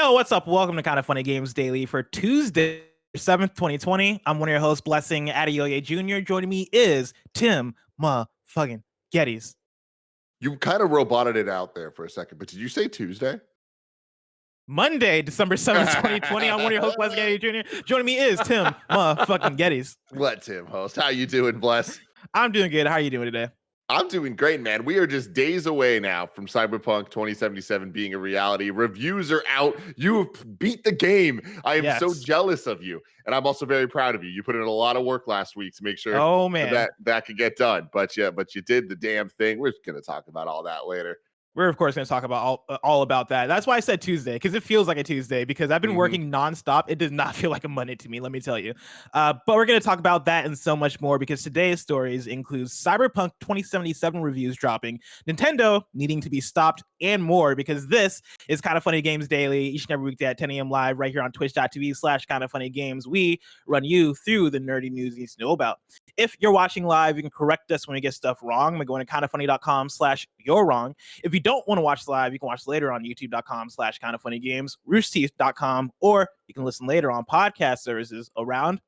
Yo, what's up? Welcome to Kinda Funny Games Daily for Tuesday, 7th, 2020. I'm one of your hosts, Blessing Adeoye Jr. Joining me is Tim motherfucking Geddes. You kind of roboted it out there for a second, but did you say Tuesday? Monday, December 7th, 2020. I'm one of your hosts, Blessing Adeoye Jr. Joining me is Tim motherfucking Geddes. Let Tim host. How you doing, Bless? I'm doing good. How are you doing today? I'm doing great, man. We are just days away now from Cyberpunk 2077 being a reality. Reviews are out. You have beat the game. I am so jealous of you. And I'm also very proud of you. You put in a lot of work last week to make sure that could get done. But you did the damn thing. We're going to talk about all that later. We're, of course, going to talk about all about that. That's why I said Tuesday, because it feels like a Tuesday, because I've been working nonstop. It does not feel like a Monday to me, let me tell you. But we're going to talk about that and so much more, because today's stories include Cyberpunk 2077 reviews dropping, Nintendo needing to be stopped, and more, because this is Kinda Funny Games Daily, each and every weekday at 10 a.m. live right here on twitch.tv/KindaFunnyGames. We run you through the nerdy news you need to know about. If you're watching live, you can correct us when we get stuff wrong by going to kindafunny.com/you're-wrong. If you don't want to watch live, you can watch later on youtube.com/KindaFunnyGames, roosterteeth.com, or you can listen later on podcast services around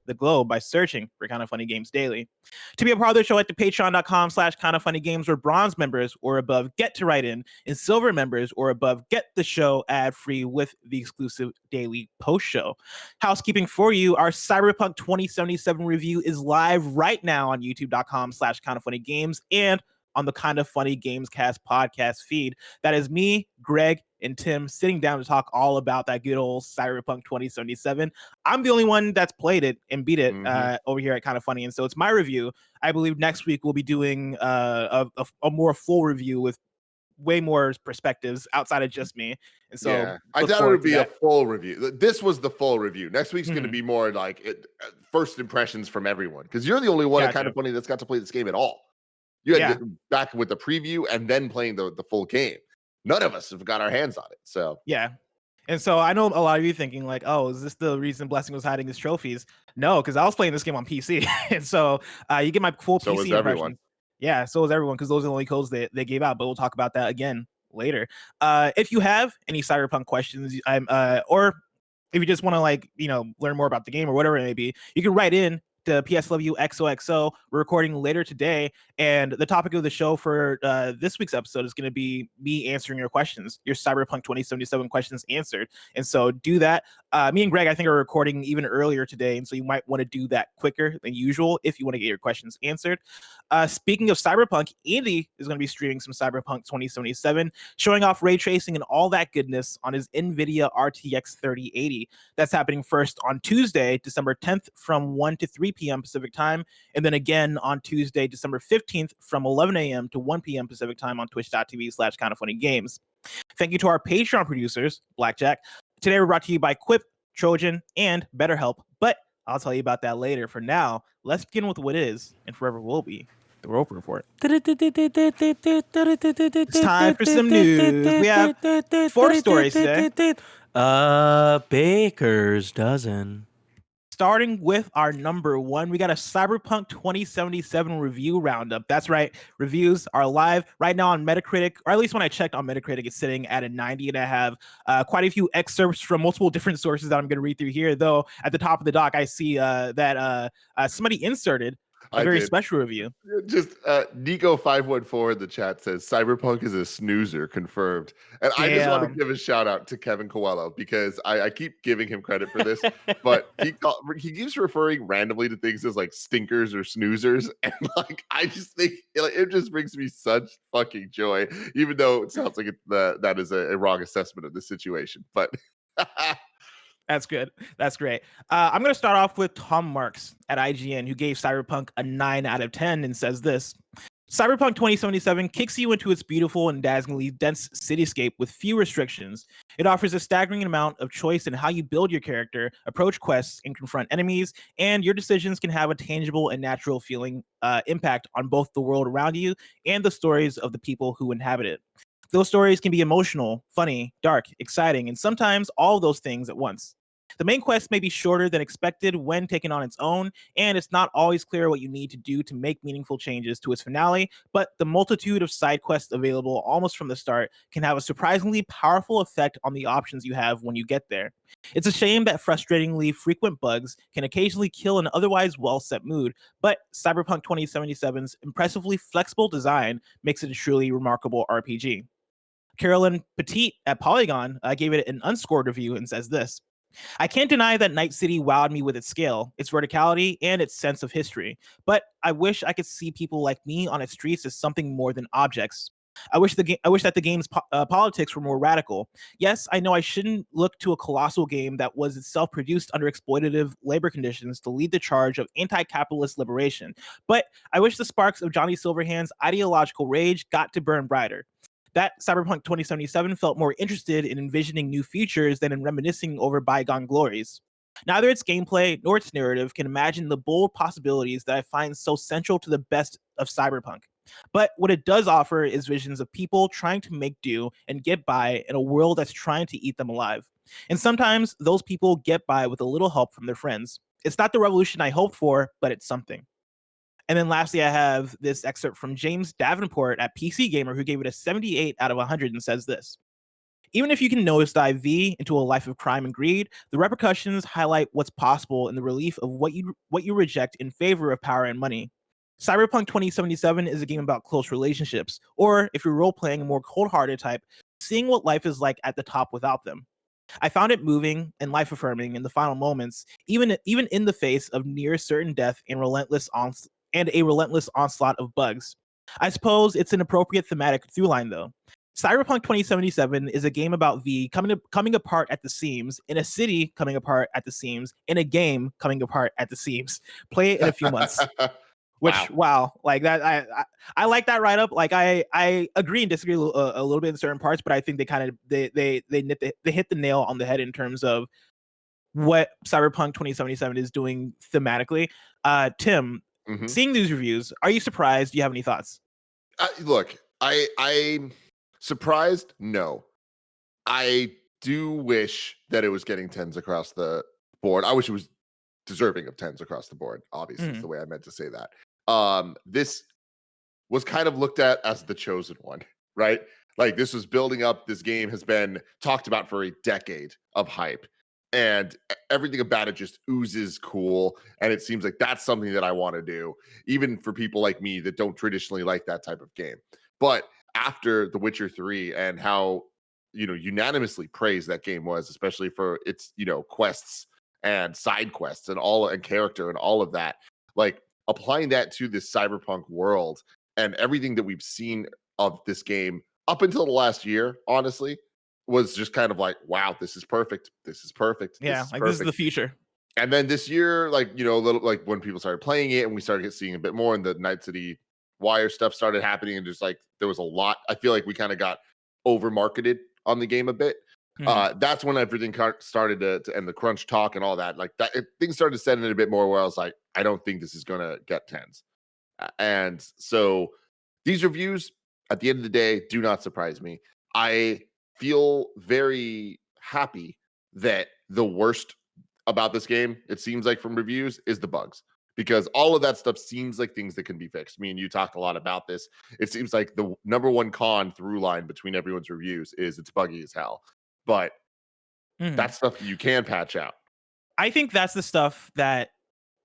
the globe by searching for Kinda Funny Games Daily. To be a part of the show, at the patreon.com/KindaFunnyGames, where bronze members or above get to write in, and silver members or above get the show ad-free with the exclusive daily post show. Housekeeping for you, our Cyberpunk 2077 review is live right now on youtube.com/KindaFunnyGames and on the Kinda Funny Gamescast podcast feed. That is me, Greg, and Tim sitting down to talk all about that good old Cyberpunk 2077. I'm the only one that's played it and beat it over here at Kinda Funny, and so it's my review. I believe next week we'll be doing a more full review with way more perspectives outside of just me. And so yeah, I doubt it would be a full review. This was the full review. Next week's going to be more like first impressions from everyone, because you're the only one at Kinda Funny that's got to play this game at all. You had to get back with the preview and then playing the full game. None of us have got our hands on it. So yeah. And so I know a lot of you thinking like, oh, is this the reason Blessing was hiding his trophies? No, because I was playing this game on PC. And so you get my full PC impression. Yeah, so was everyone, because those are the only codes they gave out. But we'll talk about that again later. If you have any Cyberpunk questions, or if you just want to learn more about the game or whatever it may be, you can write in to PSW XOXO. We're recording later today, and the topic of the show for this week's episode is going to be me answering your questions, your Cyberpunk 2077 questions answered. And so do that. Me and Greg, I think, are recording even earlier today, and so you might want to do that quicker than usual if you want to get your questions answered. Speaking of Cyberpunk, Andy is going to be streaming some Cyberpunk 2077, showing off ray tracing and all that goodness on his Nvidia RTX 3080. That's happening first on Tuesday, December 10th from 1 to 3 p.m. Pacific time, and then again on Tuesday, December 15th from 11 a.m. to 1 p.m. Pacific time on twitch.tv/KindaFunnyGames. Thank you to our Patreon producers, Blackjack. Today we're brought to you by Quip, Trojan, and BetterHelp, but I'll tell you about that later. For now, let's begin with what is, and forever will be, the Roper Report. It's time for some news. We have 4 stories today. Baker's dozen. Starting with our number 1, we got a Cyberpunk 2077 review roundup. That's right, reviews are live right now on Metacritic, or at least when I checked on Metacritic, it's sitting at a 90, and I have quite a few excerpts from multiple different sources that I'm going to read through here. Though at the top of the doc, I see that somebody inserted a very special review. Just Nico514 in the chat says Cyberpunk is a snoozer, confirmed. And I just want to give a shout out to Kevin Coelho, because I keep giving him credit for this, but he keeps referring randomly to things as like stinkers or snoozers, and like I just think it just brings me such fucking joy, even though it sounds like that is a wrong assessment of the situation. But that's good. That's great. I'm going to start off with Tom Marks at IGN, who gave Cyberpunk a 9 out of 10 and says this: Cyberpunk 2077 kicks you into its beautiful and dazzlingly dense cityscape with few restrictions. It offers a staggering amount of choice in how you build your character, approach quests, and confront enemies, and your decisions can have a tangible and natural feeling impact on both the world around you and the stories of the people who inhabit it. Those stories can be emotional, funny, dark, exciting, and sometimes all of those things at once. The main quest may be shorter than expected when taken on its own, and it's not always clear what you need to do to make meaningful changes to its finale, but the multitude of side quests available almost from the start can have a surprisingly powerful effect on the options you have when you get there. It's a shame that frustratingly frequent bugs can occasionally kill an otherwise well-set mood, but Cyberpunk 2077's impressively flexible design makes it a truly remarkable RPG. Carolyn Petit at Polygon gave it an unscored review and says this: I can't deny that Night City wowed me with its scale, its verticality, and its sense of history, but I wish I could see people like me on its streets as something more than objects. I wish that the game's politics were more radical. Yes, I know I shouldn't look to a colossal game that was itself produced under exploitative labor conditions to lead the charge of anti-capitalist liberation, but I wish the sparks of Johnny Silverhand's ideological rage got to burn brighter. That Cyberpunk 2077 felt more interested in envisioning new futures than in reminiscing over bygone glories. Neither its gameplay nor its narrative can imagine the bold possibilities that I find so central to the best of Cyberpunk. But what it does offer is visions of people trying to make do and get by in a world that's trying to eat them alive. And sometimes those people get by with a little help from their friends. It's not the revolution I hoped for, but it's something. And then lastly, I have this excerpt from James Davenport at PC Gamer, who gave it a 78 out of 100 and says this: even if you can nosedive V into a life of crime and greed, the repercussions highlight what's possible in the relief of what you reject in favor of power and money. Cyberpunk 2077 is a game about close relationships, or if you're role-playing a more cold-hearted type, seeing what life is like at the top without them. I found it moving and life-affirming in the final moments, even in the face of near certain death and a relentless onslaught of bugs. I suppose it's an appropriate thematic through line, though. Cyberpunk 2077 is a game about V coming apart at the seams, in a city coming apart at the seams, in a game coming apart at the seams. Play it in a few months. Which wow, like that, I like that write up. Like I agree and disagree a little bit in certain parts, but I think they hit the nail on the head in terms of what Cyberpunk 2077 is doing thematically. Tim, seeing these reviews, are you surprised? Do you have any thoughts? Look, I'm surprised. No, I do wish that it was getting 10s across the board. I wish it was deserving of 10s across the board. Obviously, is the way I meant to say that. This was kind of looked at as the chosen one, right? Like, this was building up. This game has been talked about for a decade of hype, and everything about it just oozes cool. And it seems like that's something that I want to do, even for people like me that don't traditionally like that type of game. But after The Witcher 3 and how, unanimously praised that game was, especially for its, quests and side quests and character and all of that, like, applying that to this cyberpunk world and everything that we've seen of this game up until the last year, honestly, was just kind of like, wow, this is perfect. This is perfect. Yeah, this is the future. And then this year, like, a little, like, when people started playing it and we started seeing a bit more, and the Night City Wire stuff started happening, and just like there was a lot. I feel like we kind of got over marketed on the game a bit. That's when everything started to end, the crunch talk and all that. Like that, things started to set in a bit more where I was like, I don't think this is gonna get 10s. And so these reviews, at the end of the day, do not surprise me. I feel very happy that the worst about this game, it seems like from reviews, is the bugs. Because all of that stuff seems like things that can be fixed. Me and you talked a lot about this. It seems like the number one con through line between everyone's reviews is it's buggy as hell. But that's stuff you can patch out. I think that's the stuff that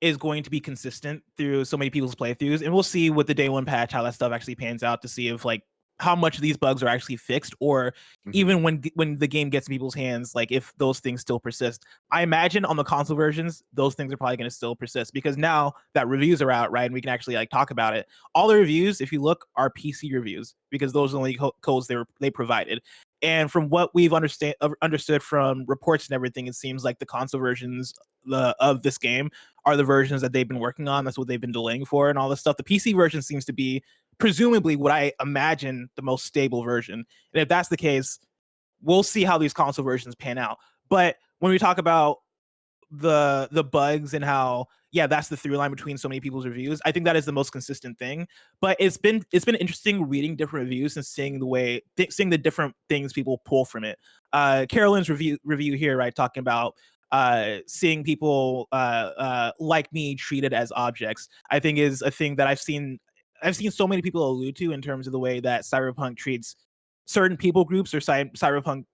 is going to be consistent through so many people's playthroughs, and we'll see with the day one patch how that stuff actually pans out to see if like how much of these bugs are actually fixed, or even when the game gets in people's hands, like if those things still persist. I imagine on the console versions, those things are probably going to still persist, because now that reviews are out, right, and we can actually like talk about it. All the reviews, if you look, are PC reviews, because those are the only codes they provided. And from what we've understood from reports and everything, it seems like the console versions of this game are the versions that they've been working on. That's what they've been delaying for and all this stuff. The PC version seems to be presumably what I imagine the most stable version. And if that's the case, we'll see how these console versions pan out. But when we talk about the bugs and how, yeah, that's the through line between so many people's reviews, I think that is the most consistent thing. But it's been interesting reading different reviews and seeing the different things people pull from it. Carolyn's review here, right, talking about seeing people like me treated as objects, I think is a thing that I've seen so many people allude to in terms of the way that Cyberpunk treats certain people groups, or Cyberpunk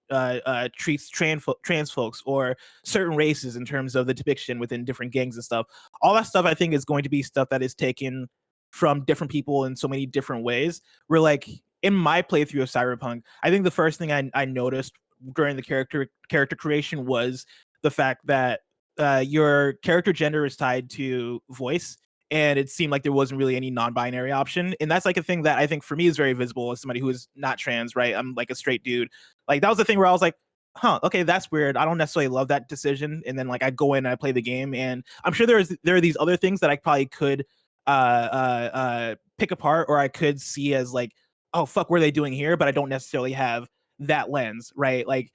treats trans folks or certain races in terms of the depiction within different gangs and stuff. All that stuff I think is going to be stuff that is taken from different people in so many different ways. Where like in my playthrough of Cyberpunk, I think the first thing I noticed during the character creation was the fact that your character gender is tied to voice, and it seemed like there wasn't really any non-binary option. And that's like a thing that I think for me is very visible as somebody who is not trans, right? I'm like a straight dude. Like that was the thing where I was like, huh, okay, that's weird. I don't necessarily love that decision. And then like I go in and I play the game, and I'm sure there are these other things that I probably could pick apart, or I could see as like, oh fuck, what are they doing here? But I don't necessarily have that lens, right? Like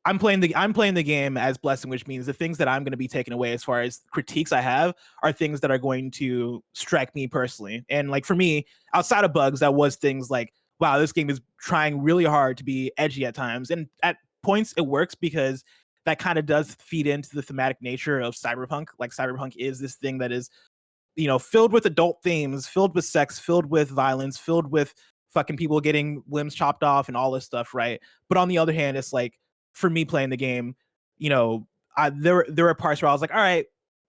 I'm playing the game as Blessing, which means the things that I'm going to be taking away as far as critiques I have are things that are going to strike me personally. And like for me, outside of bugs, that was things like, wow, this game is trying really hard to be edgy at times, and at points it works because that kind of does feed into the thematic nature of Cyberpunk. Like Cyberpunk is this thing that is, you know, filled with adult themes, filled with sex, filled with violence, filled with fucking people getting limbs chopped off and all this stuff, right? But on the other hand, it's like, for me playing the game, you know, there were parts where I was like, all right,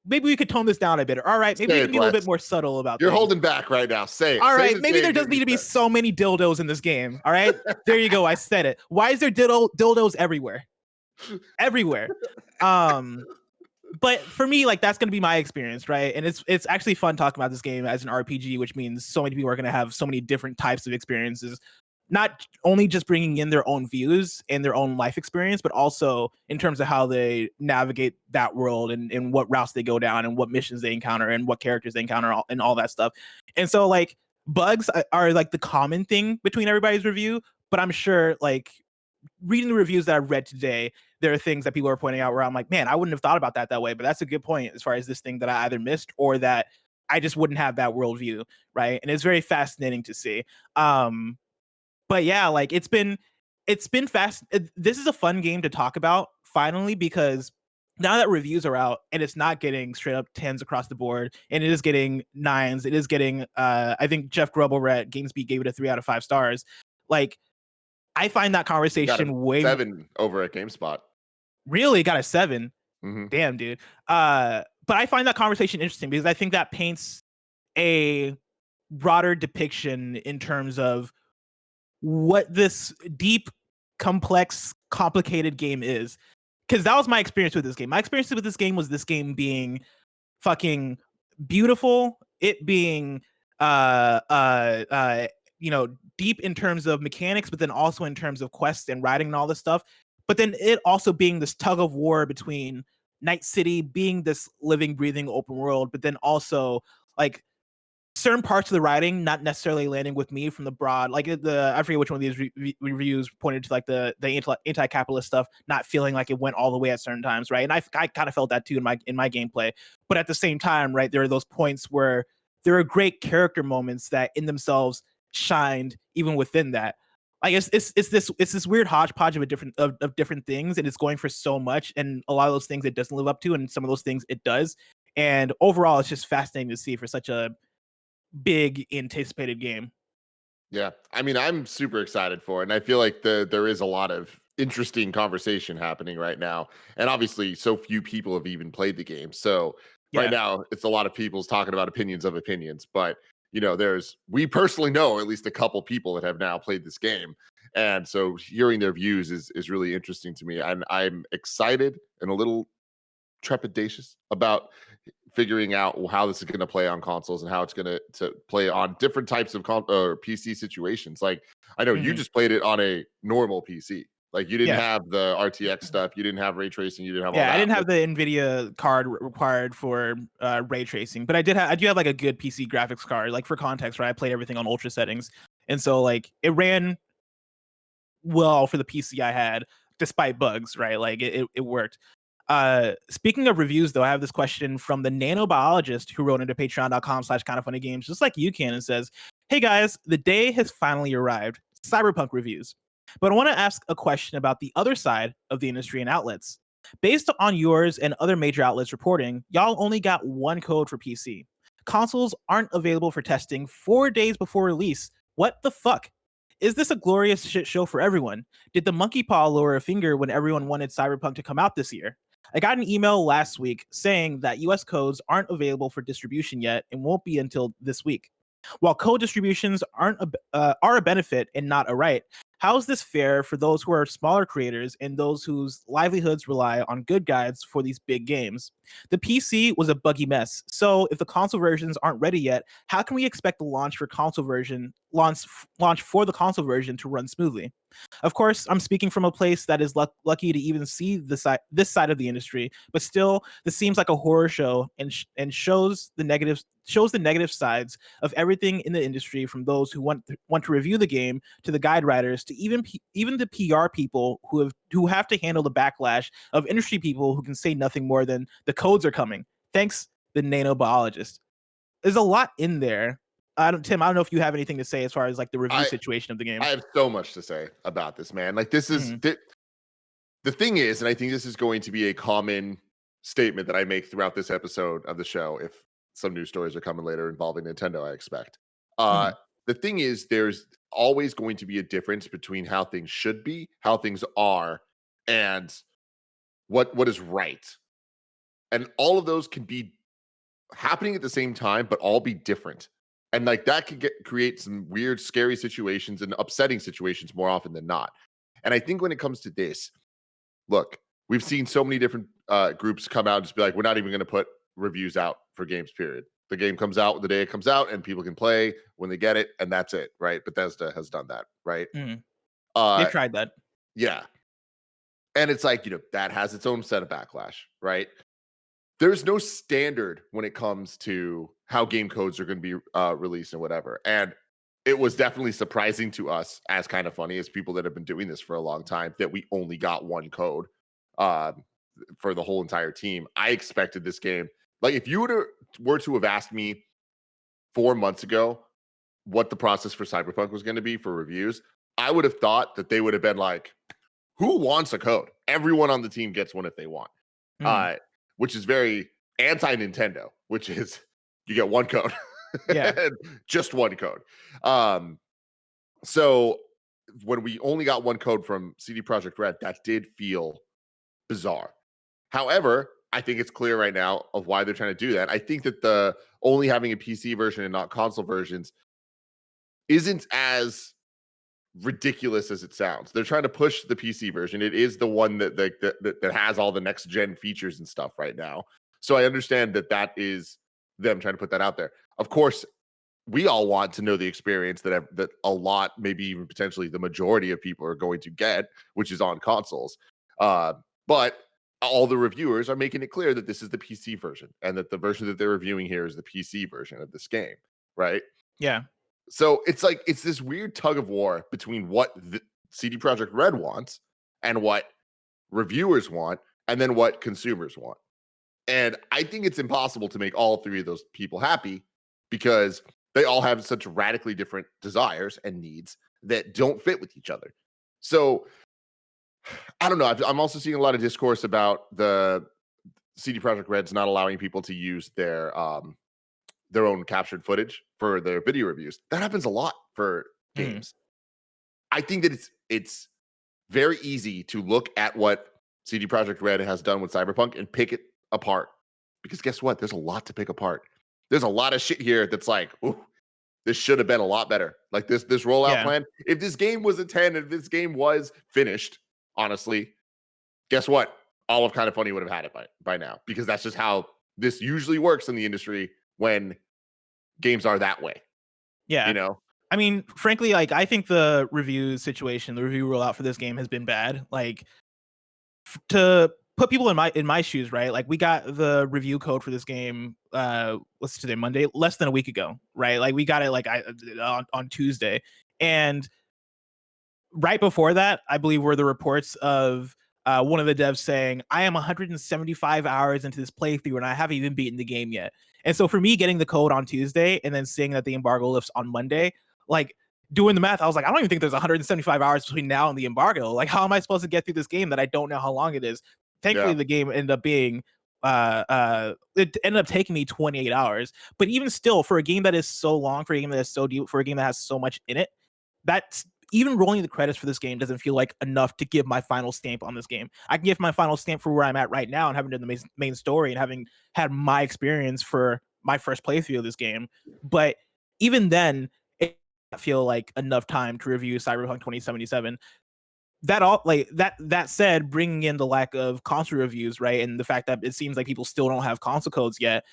maybe we could tone this down a bit. Or, all right, maybe we can be a little bit more subtle about You're things. holding back right now. Say it. All Say right, maybe there doesn't need to be so many dildos in this game. All right, there you go. I said it. Why is there dildos everywhere? Everywhere. But for me, like that's gonna be my experience, right? And it's actually fun talking about this game as an RPG, which means so many people are gonna have so many different types of experiences, not only just bringing in their own views and their own life experience, but also in terms of how they navigate that world, and what routes they go down and what missions they encounter and what characters they encounter and all that stuff. And so like bugs are like the common thing between everybody's review, but I'm sure like reading the reviews that I've read today, there are things that people are pointing out where I'm like, man, I wouldn't have thought about that way. But that's a good point as far as this thing that I either missed or that I just wouldn't have that worldview, right? And it's very fascinating to see. But yeah, like it's been fast. This is a fun game to talk about finally, because now that reviews are out and it's not getting straight up 10s across the board, and it is getting 9s, it is getting I think Jeff Grubb over at GameSpeak gave it a 3 out of 5 stars. Like I find that conversation way 7 over at GameSpot. Really got a 7. Mm-hmm. Damn, dude. But I find that conversation interesting because I think that paints a broader depiction in terms of what this deep, complex, complicated game is. Because that was my experience with this game. My experience with this game was this game being fucking beautiful, it being you know, deep in terms of mechanics, but then also in terms of quests and writing and all this stuff. But then it also being this tug of war between Night City being this living, breathing open world, but then also like certain parts of the writing not necessarily landing with me from the broad, like I forget which one of these reviews pointed to like the anti-capitalist stuff not feeling like it went all the way at certain times, right? And I kind of felt that too in my gameplay. But at the same time, right, there are those points where there are great character moments that in themselves shined even within that. Like it's this weird hodgepodge of different things, and it's going for so much, and a lot of those things it doesn't live up to, and some of those things it does. And overall, it's just fascinating to see for such a big anticipated game. Yeah, I mean, I'm super excited for it, and I feel like there is a lot of interesting conversation happening right now. And obviously, so few people have even played the game. So right now, it's a lot of people's talking about opinions of opinions. But you know, we personally know at least a couple people that have now played this game, and so hearing their views is really interesting to me. I'm excited and a little trepidatious about figuring out how this is going to play on consoles and how it's going to play on different types of PC situations. Like I know you just played it on a normal PC. Like you didn't have the RTX stuff, you didn't have ray tracing, you didn't have all that. I didn't have the Nvidia card required for ray tracing, but I do have like a good PC graphics card. Like for context, right? I played everything on ultra settings, and so like it ran well for the PC I had, despite bugs, right? Like it worked. Speaking of reviews, though, I have this question from the Nano Biologist who wrote into patreon.com/kindafunnygames, just like you can, and says, "Hey guys, the day has finally arrived. Cyberpunk reviews. But I want to ask a question about the other side of the industry and outlets. Based on yours and other major outlets reporting, y'all only got one code for PC. Consoles aren't available for testing 4 days before release. What the fuck? Is this a glorious shit show for everyone? Did the monkey paw lower a finger when everyone wanted Cyberpunk to come out this year? I got an email last week saying that US codes aren't available for distribution yet and won't be until this week. While code distributions are a benefit and not a right, how is this fair for those who are smaller creators and those whose livelihoods rely on good guides for these big games? The PC was a buggy mess, so if the console versions aren't ready yet, how can we expect the launch for the console version to run smoothly? Of course, I'm speaking from a place that is lucky to even see this side of the industry, but still, this seems like a horror show and shows the negative sides of everything in the industry, from those who want to review the game to the guide writers to even the PR people who have to handle the backlash of industry people who can say nothing more than the codes are coming. Thanks, the Nano Biologist. There's a lot in there. Tim, I don't know if you have anything to say as far as like the review situation of the game. I have so much to say about this, man. Like this is the thing is, and I think this is going to be a common statement that I make throughout this episode of the show. If some news stories are coming later involving Nintendo, I expect. The thing is, there's always going to be a difference between how things should be, how things are, and what is right. And all of those can be happening at the same time, but all be different. And like that could create some weird, scary situations and upsetting situations more often than not. And I think when it comes to this, look, we've seen so many different groups come out and just be like, we're not even going to put reviews out for games, period. The game comes out the day it comes out and people can play when they get it, and that's it, right? Bethesda has done that, right? They've tried that. Yeah. And it's like, that has its own set of backlash, right? There's no standard when it comes to how game codes are going to be released and whatever. And it was definitely surprising to us, as Kinda Funny, as people that have been doing this for a long time, that we only got one code for the whole entire team. I expected this game, like if you were to have asked me 4 months ago what the process for Cyberpunk was going to be for reviews, I would have thought that they would have been like, who wants a code? Everyone on the team gets one if they want. Which is very anti-Nintendo, which is you get one code. Yeah. Just one code. So when we only got one code from CD Projekt Red, that did feel bizarre. However, I think it's clear right now of why they're trying to do that. I think that the only having a PC version and not console versions isn't as ridiculous as it sounds. They're trying to push the PC version. It is the one that has all the next gen features and stuff right now. So I understand that is them trying to put that out there. Of course, we all want to know the experience that a lot, maybe even potentially the majority of people are going to get, which is on consoles. But all the reviewers are making it clear that this is the PC version and that the version that they're reviewing here is the PC version of this game, right? Yeah. So it's this weird tug of war between what the CD Projekt Red wants and what reviewers want, and then what consumers want. And I think it's impossible to make all three of those people happy because they all have such radically different desires and needs that don't fit with each other. So I don't know. I'm also seeing a lot of discourse about the CD Projekt Red's not allowing people to use their own captured footage for their video reviews. That happens a lot for games. I think that it's very easy to look at what CD Projekt Red has done with Cyberpunk and pick it apart. Because guess what? There's a lot to pick apart. There's a lot of shit here that's like, ooh, this should have been a lot better. Like this rollout plan. If this game was a 10, if this game was finished, honestly, guess what? All of Kinda Funny would have had it by now. Because that's just how this usually works in the industry when games are that way. Yeah. I mean, frankly, like I think the review situation, the review rollout for this game has been bad. Like to put people in my shoes, right? Like we got the review code for this game what's today, Monday, less than a week ago, right? Like we got it like on Tuesday. And right before that, I believe were the reports of one of the devs saying, I am 175 hours into this playthrough and I haven't even beaten the game yet. And so for me getting the code on Tuesday and then seeing that the embargo lifts on Monday, like doing the math, I was like, I don't even think there's 175 hours between now and the embargo. Like, how am I supposed to get through this game that I don't know how long it is? Thankfully, the game ended up being it ended up taking me 28 hours. But even still, for a game that is so long, for a game that is so deep, for a game that has so much in it, that's even rolling the credits for this game doesn't feel like enough to give my final stamp on this game. I can give my final stamp for where I'm at right now and having done the main story and having had my experience for my first playthrough of this game. But even then, it doesn't feel like enough time to review Cyberpunk 2077. That said, bringing in the lack of console reviews, right, and the fact that it seems like people still don't have console codes yet,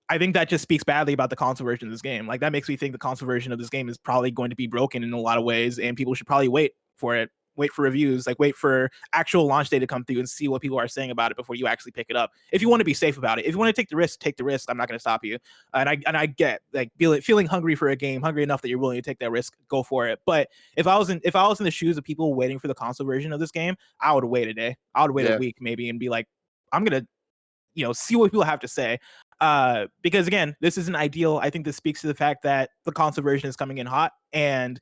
I think that just speaks badly about the console version of this game. Like, that makes me think the console version of this game is probably going to be broken in a lot of ways, and people should probably wait for it, wait for reviews, like wait for actual launch day to come through and see what people are saying about it before you actually pick it up. If you want to be safe about it, if you want to take the risk, take the risk. I'm not going to stop you. And I get like feeling hungry for a game, hungry enough that you're willing to take that risk, go for it. But if I was in the shoes of people waiting for the console version of this game, I would wait a day. I would wait a week maybe and be like, I'm gonna see what people have to say. Because again, this isn't ideal. I think this speaks to the fact that the console version is coming in hot, and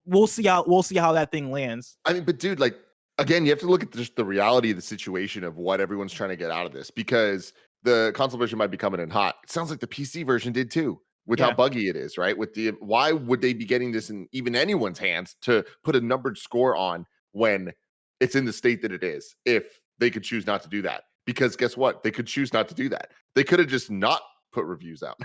we'll see how that thing lands. I mean, but dude, like, again, you have to look at just the reality of the situation of what everyone's trying to get out of this, because the console version might be coming in hot. It sounds like the PC version did too, with how buggy it is, right? Why would they be getting this in even anyone's hands to put a numbered score on when it's in the state that it is, if they could choose not to do that? Because guess what? They could choose not to do that. They could have just not put reviews out.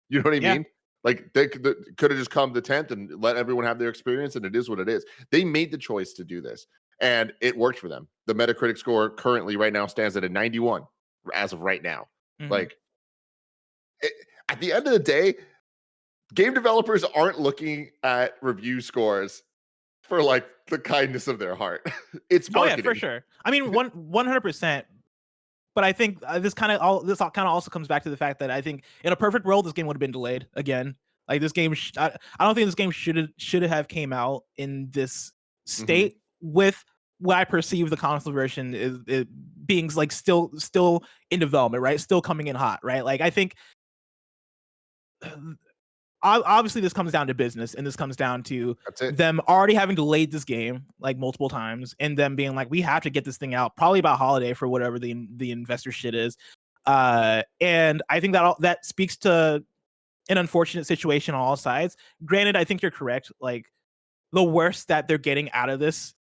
You know what I mean? Like, they could have just come the 10th and let everyone have their experience, and it is what it is. They made the choice to do this, and it worked for them. The Metacritic score currently right now stands at a 91 as of right now. Mm-hmm. Like, at the end of the day, game developers aren't looking at review scores for like the kindness of their heart. It's marketing. Oh yeah, for sure. I mean, 100%. But I think this kind of also comes back to the fact that I think in a perfect world, this game would have been delayed again. Like, this game, I don't think this game should have came out in this state with what I perceive the console version is being like still in development, right? Still coming in hot, right? Like, I think obviously this comes down to business, and this comes down to them already having delayed this game like multiple times, and them being like, we have to get this thing out probably about holiday for whatever the investor shit is. And I think that speaks to an unfortunate situation on all sides. Granted, I think you're correct. Like, the worst that they're getting out of this,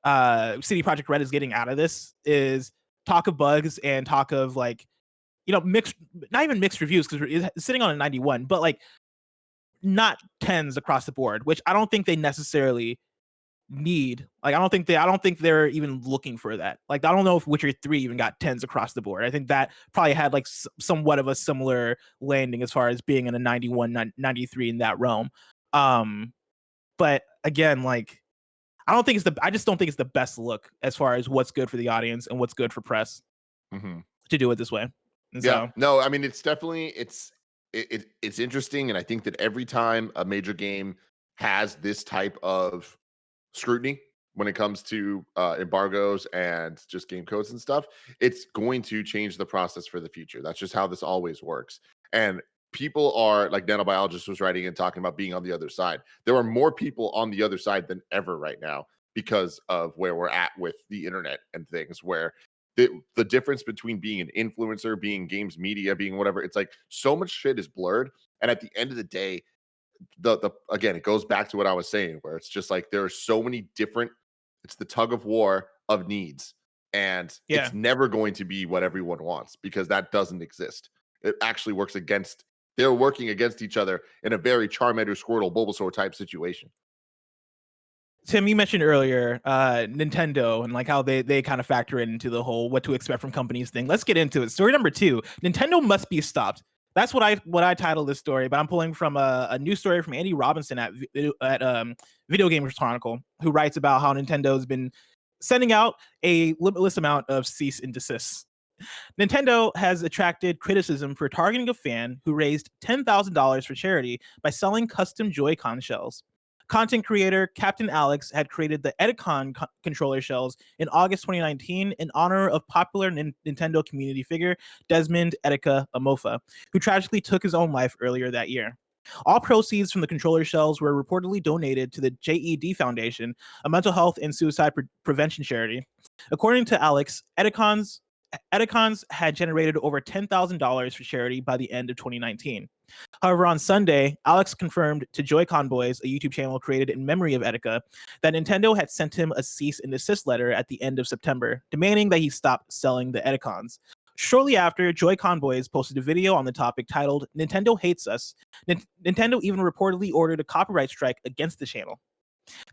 CD Projekt Red is getting out of this, is talk of bugs and talk of like, mixed, not even mixed reviews, because it's sitting on a 91, but like not 10s across the board, which I don't think they necessarily need. Like, I don't think they're even looking for that. Like, I don't know if Witcher 3 even got 10s across the board. I think that probably had like somewhat of a similar landing as far as being in a 91, 93 in that realm. But again, like, I just don't think it's the best look as far as what's good for the audience and what's good for press to do it this way. And no, I mean, it's definitely it's interesting, and I think that every time a major game has this type of scrutiny when it comes to embargoes and just game codes and stuff, it's going to change the process for the future. That's just how this always works. And people are, like Nano Biologist was writing and talking about being on the other side. There are more people on the other side than ever right now because of where we're at with the internet and things, where the difference between being an influencer, being games media, being whatever, it's like so much shit is blurred. And at the end of the day, again, it goes back to what I was saying, where it's just like there are so many different, it's the tug of war of needs, and it's never going to be what everyone wants, because that doesn't exist. It actually works against, they're working against each other in a very Charmander, Squirtle, Bulbasaur type situation. Tim, you mentioned earlier Nintendo and like how they kind of factor into the whole what to expect from companies thing. Let's get into it. Story number 2: Nintendo must be stopped. That's what I titled this story, but I'm pulling from a news story from Andy Robinson at Video Gamers Chronicle, who writes about how Nintendo's been sending out a limitless amount of cease and desists. Nintendo has attracted criticism for targeting a fan who raised $10,000 for charity by selling custom Joy-Con shells. Content creator Captain Alex had created the Edicon controller shells in August 2019 in honor of popular Nintendo community figure Desmond Etika Amofa, who tragically took his own life earlier that year. All proceeds from the controller shells were reportedly donated to the JED Foundation, a mental health and suicide prevention charity. According to Alex, Edicons had generated over $10,000 for charity by the end of 2019. However, on Sunday, Alex confirmed to Joy-Con Boys, a YouTube channel created in memory of Etika, that Nintendo had sent him a cease and desist letter at the end of September, demanding that he stop selling the Edicons. Shortly after, Joy-Con Boys posted a video on the topic titled "Nintendo Hates Us." Nintendo even reportedly ordered a copyright strike against the channel.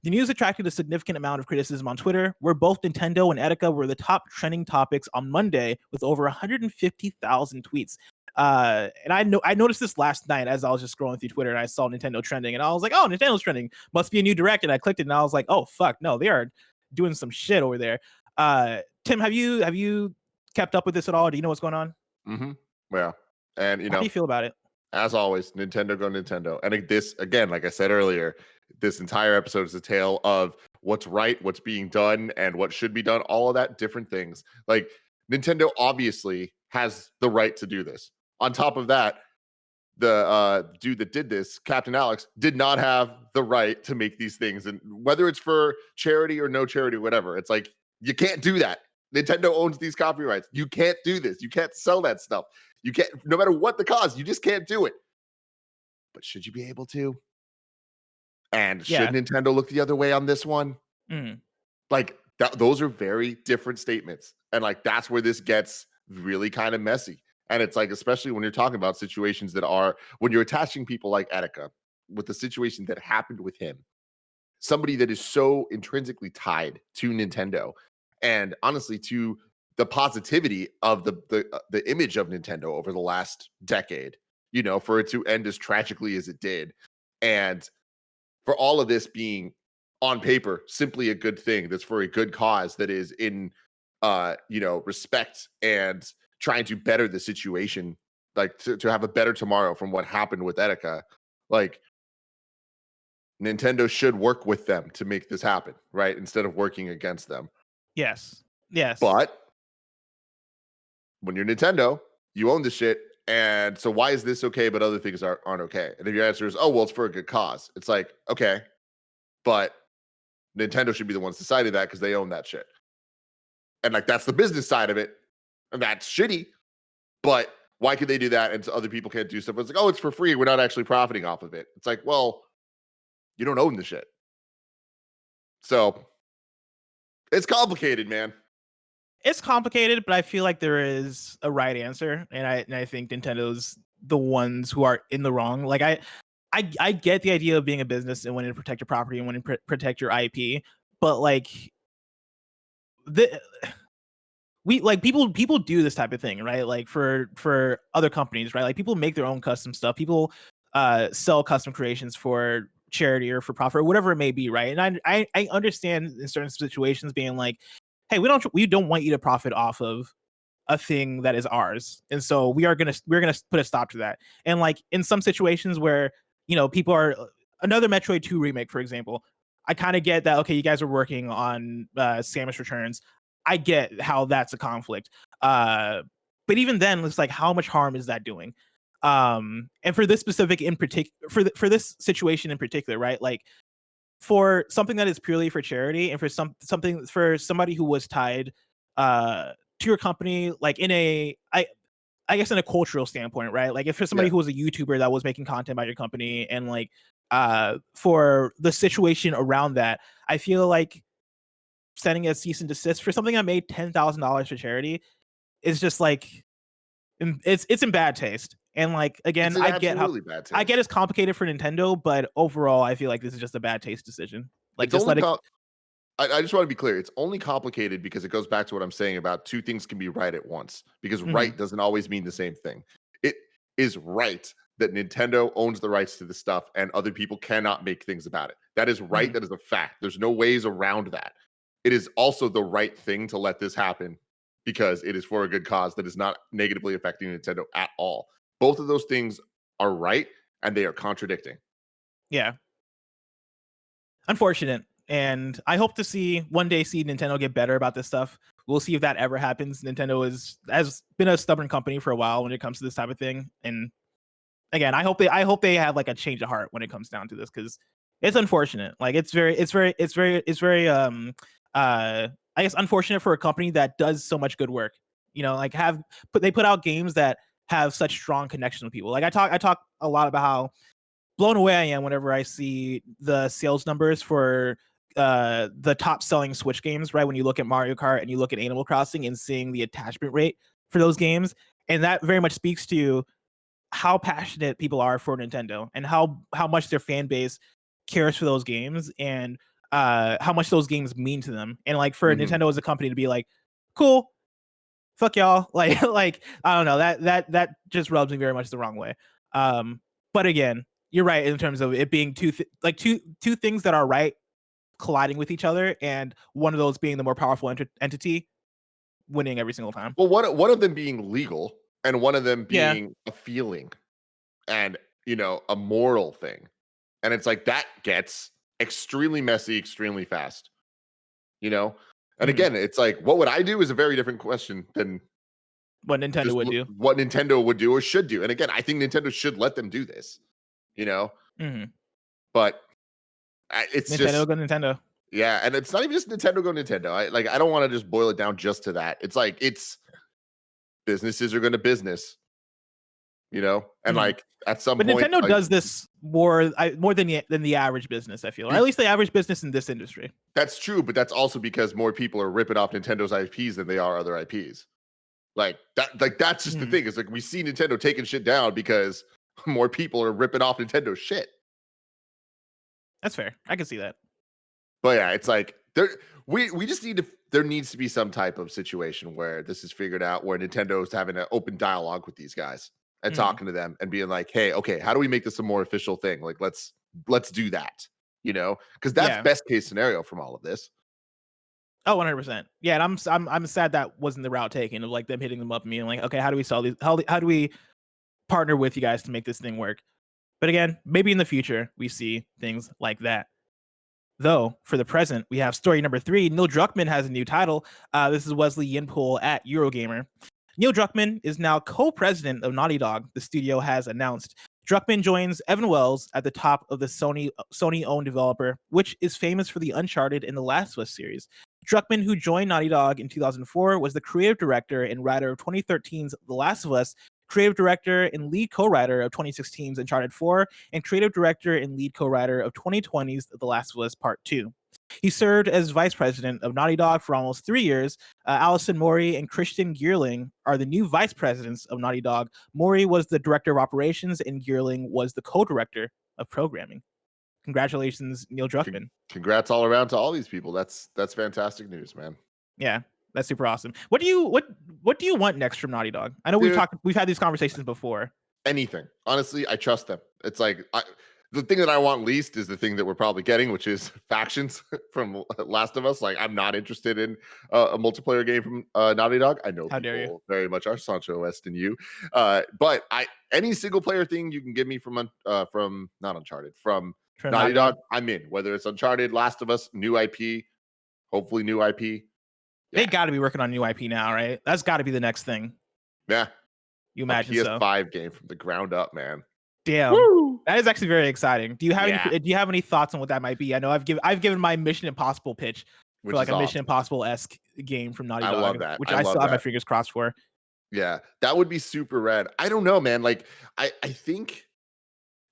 The news attracted a significant amount of criticism on Twitter, where both Nintendo and Etika were the top trending topics on Monday with over 150,000 tweets. And I noticed this last night as I was just scrolling through Twitter and I saw Nintendo trending and I was like, oh, Nintendo's trending. Must be a new direct. And I clicked it and I was like, oh, fuck, no, they are doing some shit over there. Tim, have you kept up with this at all? Do you know what's going on? Mm-hmm. Yeah. And, how do you feel about it? As always, Nintendo go Nintendo. And this, again, like I said earlier, this entire episode is a tale of what's right, what's being done, and what should be done, all of that, different things. Like, Nintendo obviously has the right to do this. On top of that, the dude that did this, Captain Alex, did not have the right to make these things. And whether it's for charity or no charity, whatever, it's like, you can't do that. Nintendo owns these copyrights. You can't do this. You can't sell that stuff. You can't, no matter what the cause, you just can't do it. But should you be able to? And should Nintendo look the other way on this one? Like, those are very different statements. And like, that's where this gets really kind of messy. And it's like, especially when you're talking about situations that are, when you're attaching people like Etika with the situation that happened with him, somebody that is so intrinsically tied to Nintendo and honestly to the positivity of the image of Nintendo over the last decade, for it to end as tragically as it did. And for all of this being on paper simply a good thing that's for a good cause that is in respect and trying to better the situation, like to have a better tomorrow from what happened with Etika, like Nintendo should work with them to make this happen, right? Instead of working against them. Yes. But when you're Nintendo, you own the shit. And so why is this okay, but other things aren't okay? And if your answer is, oh, well, it's for a good cause. It's like, okay, but Nintendo should be the ones deciding that because they own that shit. And like, that's the business side of it. And that's shitty. But why could they do that and so other people can't do stuff? It's like, oh, it's for free. We're not actually profiting off of it. It's like, well, you don't own the shit. So it's complicated, man. It's complicated, but I feel like there is a right answer, and I think Nintendo's the ones who are in the wrong. Like I get the idea of being a business and wanting to protect your property and wanting to protect your IP, but like people do this type of thing, right? Like for other companies, right? Like people make their own custom stuff. People sell custom creations for charity or for profit or whatever it may be, right? And I understand in certain situations being like, hey, we don't want you to profit off of a thing that is ours, and so we're gonna put a stop to that. And like in some situations where people are another Metroid 2 remake, for example, I kind of get that. Okay, you guys are working on Samus Returns. I get how that's a conflict, but even then, it's like, how much harm is that doing? And for this specific in particular, for this situation in particular, right? Like, for something that is purely for charity and for something for somebody who was tied to your company, like I guess in a cultural standpoint, right? Like if for somebody who was a YouTuber that was making content about your company and like for the situation around that, I feel like sending a cease and desist for something that made $10,000 for charity is just like it's in bad taste. And like, again, I get it's complicated for Nintendo, but overall, I feel like this is just a bad taste decision. Like, just let it. I just want to be clear. It's only complicated because it goes back to what I'm saying about two things can be right at once. Because right doesn't always mean the same thing. It is right that Nintendo owns the rights to the stuff and other people cannot make things about it. That is right. That is a fact. There's no ways around that. It is also the right thing to let this happen because it is for a good cause that is not negatively affecting Nintendo at all. Both of those things are right, and they are contradicting. Yeah. Unfortunate. And I hope to one day see Nintendo get better about this stuff. We'll see if that ever happens. Nintendo has been a stubborn company for a while when it comes to this type of thing. And again, I hope they have like a change of heart when it comes down to this, because it's unfortunate. Like it's very I guess unfortunate for a company that does so much good work. You know, like they put out games that have such strong connection with people. Like I talk a lot about how blown away I am whenever I see the sales numbers for the top selling Switch games, right? When you look at Mario Kart and you look at Animal Crossing and seeing the attachment rate for those games. And that very much speaks to how passionate people are for Nintendo and how much their fan base cares for those games, and how much those games mean to them. And like for Nintendo as a company to be like, cool, fuck y'all, like I don't know, that just rubs me very much the wrong way. But again, you're right in terms of it being two things that are right colliding with each other, and one of those being the more powerful entity winning every single time. Well, one of them being legal and one of them Yeah. being a feeling and, a moral thing. And it's like that gets extremely messy, extremely fast, you know? And again, it's like, what would I do is a very different question than what Nintendo would do. What Nintendo would do or should do. And again, I think Nintendo should let them do this, But it's Nintendo go Nintendo. Yeah, and it's not even just Nintendo go Nintendo. I don't want to just boil it down just to that. It's like businesses are going to business, and like at some point, Nintendo does this more than the average business, I feel, or at least the average business in this industry. That's true, but that's also because more people are ripping off Nintendo's IPs than they are other IPs. Like that's just the thing. It's like we see Nintendo taking shit down because more people are ripping off Nintendo's shit. That's fair. I can see that. But yeah, it's like we just need to. There needs to be some type of situation where this is figured out, where Nintendo is having an open dialogue with these guys and talking to them and being like, "Hey, okay, how do we make this a more official thing? Like, let's do that." Because that's best case scenario from all of this. Oh, 100%. Yeah, and I'm sad that wasn't the route taken of like them hitting them up and being like, "Okay, how do we solve these? How do we partner with you guys to make this thing work?" But again, maybe in the future we see things like that. Though, for the present, we have story number 3. Neil Druckmann has a new title. This is Wesley Yin-Poole at EuroGamer. Neil Druckmann is now co-president of Naughty Dog, the studio has announced. Druckmann joins Evan Wells at the top of the Sony-owned developer, which is famous for the Uncharted and The Last of Us series. Druckmann, who joined Naughty Dog in 2004, was the creative director and writer of 2013's The Last of Us, creative director and lead co-writer of 2016's Uncharted 4, and creative director and lead co-writer of 2020's The Last of Us Part 2. He served as vice president of Naughty Dog for almost 3 years. Allison Mori and Christian Geerling are the new vice presidents of Naughty Dog. Mori was the director of operations, and Geerling was the co-director of programming. Congratulations, Neil Druckmann. Congrats all around to all these people. That's fantastic news, man. Yeah, that's super awesome. What do you want next from Naughty Dog? I know we've had these conversations before. Anything. Honestly, I trust them. It's like the thing that I want least is the thing that we're probably getting, which is factions from Last of Us. Like, I'm not interested in a multiplayer game from Naughty Dog. I know people very much are Sancho West and you, but any single player thing you can give me from not Uncharted, from Naughty Dog, I'm in. Whether it's Uncharted, Last of Us, new IP, hopefully new IP. Yeah. They got to be working on new IP now, right? That's got to be the next thing. Yeah, you imagine a PS5 game from the ground up, man. Damn, woo! That is actually very exciting. Do you have any thoughts on what that might be? I know I've given my Mission Impossible pitch for like a Mission Impossible-esque game from Naughty Dog. I love that. Which I still have my fingers crossed for. Yeah, that would be super rad. I don't know, man. Like, I think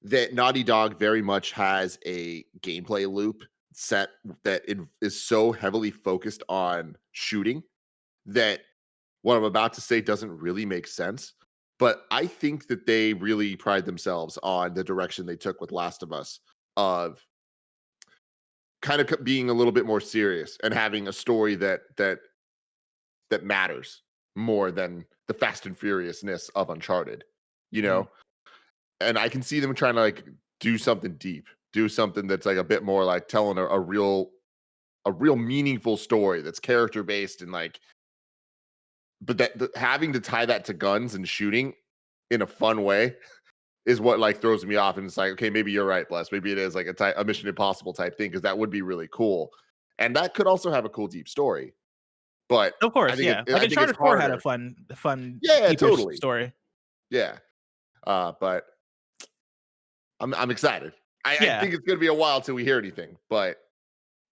that Naughty Dog very much has a gameplay loop set that is so heavily focused on shooting that what I'm about to say doesn't really make sense. But I think that they really pride themselves on the direction they took with Last of Us, of kind of being a little bit more serious and having a story that matters more than the Fast and Furiousness of Uncharted, And I can see them trying to like do something deep, do something that's like a bit more like telling a real meaningful story that's character based, and like, but having to tie that to guns and shooting in a fun way is what like throws me off. And it's like, okay, maybe you're right, Bless. Maybe it is like a Mission Impossible type thing, because that would be really cool, and that could also have a cool deep story. But of course, like Uncharted 4 had a fun, totally story. Yeah, but I'm excited. I Yeah. think it's gonna be a while till we hear anything, but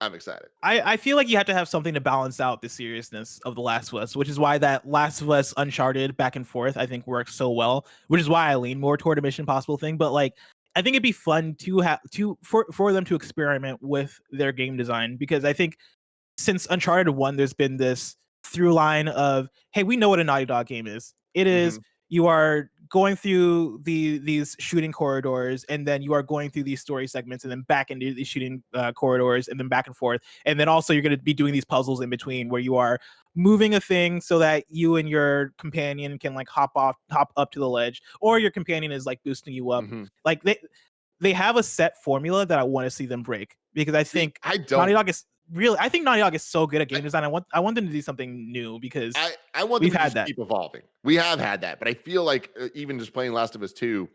I'm excited. I feel like you have to have something to balance out the seriousness of The Last of Us, which is why that Last of Us Uncharted back and forth I think works so well, which is why I lean more toward a Mission Impossible thing. But like, I think it'd be fun to have for them to experiment with their game design, because I think since Uncharted 1, there's been this through line of, hey, we know what a Naughty Dog game is. It is, Mhm. you are going through these shooting corridors, and then you are going through these story segments, and then back into these shooting corridors, and then back and forth. And then also you're going to be doing these puzzles in between where you are moving a thing so that you and your companion can like hop up to the ledge, or your companion is like boosting you up. Mhm. Like they have a set formula that I want to see them break, because I See, think Naughty Dog is really, I think Naughty Dog is so good at I game design. I want them to do something new, because I want them we've to had just that. keep evolving. We have had that, but I feel like even just playing Last of Us 2,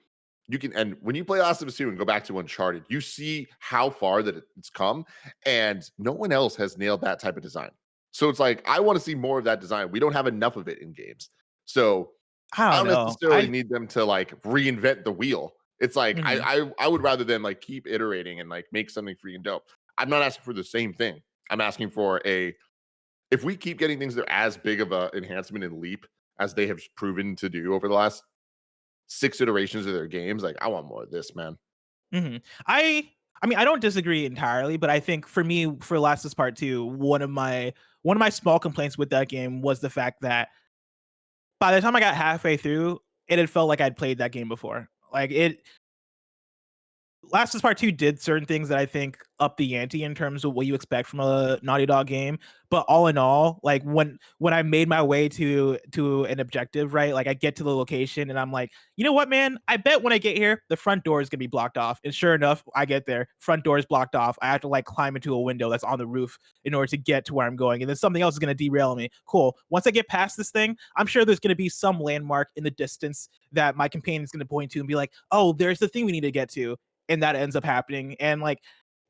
you can, and when you play Last of Us 2 and go back to Uncharted, you see how far that it's come, and no one else has nailed that type of design. So it's like I want to see more of that design. We don't have enough of it in games. So I I don't don't know. necessarily need them to like reinvent the wheel. It's like Mhm. I would rather them like keep iterating and like make something freaking dope. I'm not asking for the same thing. I'm asking for a, if we keep getting things that are as big of a enhancement and leap as they have proven to do over the last 6 iterations of their games, like I want more of this, man. Mhm. I mean, I don't disagree entirely, but I think for me, for Last of Us Part 2, one of my small complaints with that game was the fact that by the time I got halfway through, it had felt like I'd played that game before. Like it Last of Us Part 2 did certain things that I think up the ante in terms of what you expect from a Naughty Dog game. But all in all, like when I made my way to an objective, right? Like I get to the location and I'm like, you know what, man? I bet when I get here, the front door is gonna be blocked off. And sure enough, I get there, front door is blocked off. I have to like climb into a window that's on the roof in order to get to where I'm going. And then something else is gonna derail me. Cool. Once I get past this thing, I'm sure there's gonna be some landmark in the distance that my companion is gonna point to and be like, oh, there's the thing we need to get to, and that ends up happening. And like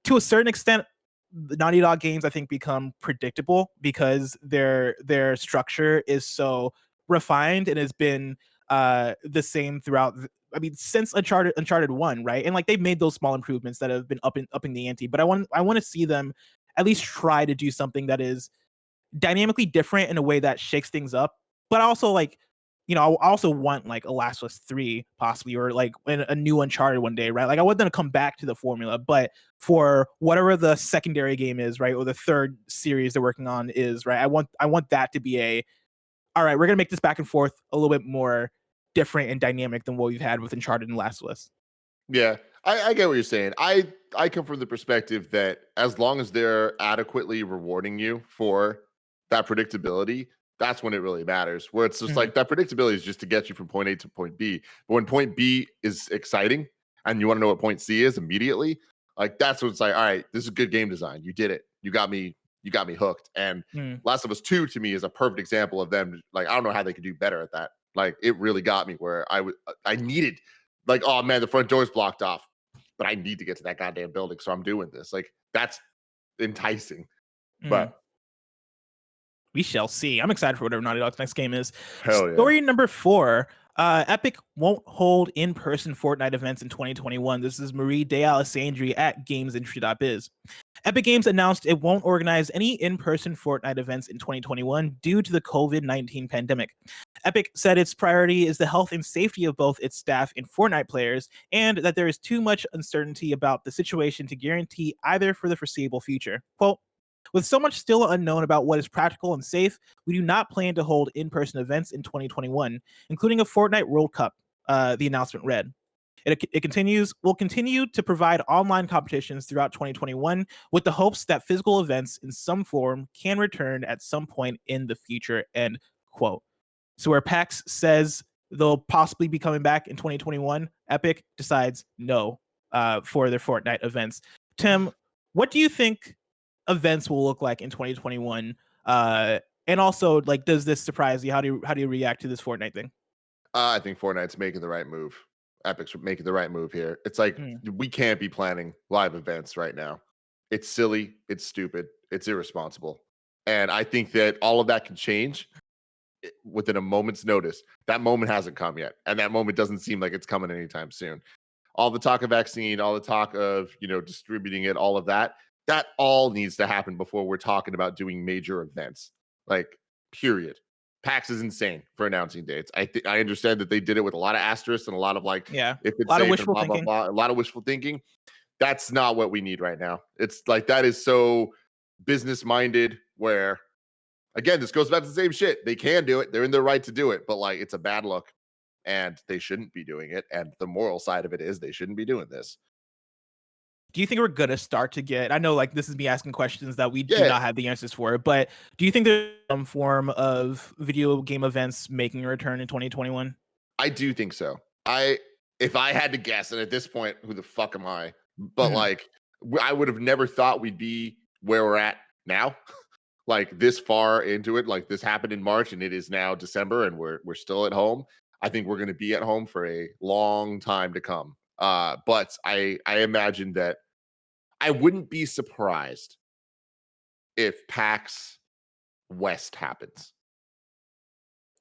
to a certain extent, the Naughty Dog games I think become predictable because their structure is so refined and has been the same throughout. I mean, since Uncharted 1, right? And like they've made those small improvements that have been upping the ante. But I want to see them at least try to do something that is dynamically different in a way that shakes things up, but also like, I also want like a Last of Us 3 possibly, or like a new Uncharted one day, right? Like I want them to come back to the formula, but for whatever the secondary game is, right, or the third series they're working on is, right? I want that to be a, all right, we're gonna make this back and forth a little bit more different and dynamic than what we've had with Uncharted and Last of Us. Yeah, I get what you're saying. I come from the perspective that as long as they're adequately rewarding you for that predictability, that's when it really matters. Where it's just Mhm. like that predictability is just to get you from point A to point B. But when point B is exciting and you want to know what point C is immediately, like that's when it's like, all right, this is good game design. You did it. You got me hooked. And Mm. Last of Us 2 to me is a perfect example of them. Like, I don't know how they could do better at that. Like it really got me where I needed, like, oh man, the front door's blocked off, but I need to get to that goddamn building, so I'm doing this. Like that's enticing. Mm. But We shall see. I'm excited for whatever Naughty Dog's next game is. hell yeah. Story number 4. Epic won't hold in-person Fortnite events in 2021. This is Marie Dealessandri at GamesIndustry.biz. Epic Games announced it won't organize any in-person Fortnite events in 2021 due to the COVID-19 pandemic. Epic said its priority is the health and safety of both its staff and Fortnite players, and that there is too much uncertainty about the situation to guarantee either for the foreseeable future. Quote, with so much still unknown about what is practical and safe, we do not plan to hold in person events in 2021, including a Fortnite World Cup, the announcement read. It continues, we'll continue to provide online competitions throughout 2021 with the hopes that physical events in some form can return at some point in the future, end quote. So where PAX says they'll possibly be coming back in 2021, Epic decides no for their Fortnite events. Tim, what do you think events will look like in 2021? And also, like, does this surprise you? How do you react to this Fortnite thing? I think Fortnite's making the right move. Epic's making the right move here. It's like Mm, we can't be planning live events right now. It's silly, it's stupid, it's irresponsible. And I think that all of that can change within a moment's notice. That moment hasn't come yet. And that moment doesn't seem like it's coming anytime soon. all the talk of vaccine, all the talk of, distributing it, all of that, that all needs to happen before we're talking about doing major events. Like, period. PAX is insane for announcing dates. I understand that they did it with a lot of asterisks and a lot of like, Yeah, if a it's lot of safe and wishful blah, blah, thinking. blah, a lot of wishful thinking. That's not what we need right now. It's like, that is so business minded where, again, this goes back to the same shit. They can do it. They're in their right to do it, but like, it's a bad look and they shouldn't be doing it. And the moral side of it is they shouldn't be doing this. Do you think we're gonna start to get? I know, like, this is me asking questions that we do Yeah, not have the answers for, but do you think there's some form of video game events making a return in 2021? I do think so. If I had to guess, and at this point, who the fuck am I? But Mhm. like, I would have never thought we'd be where we're at now. Like this far into it, like this happened in March and it is now December and we're still at home. I think we're going to be at home for a long time to come. But I imagine that I wouldn't be surprised if PAX West happens,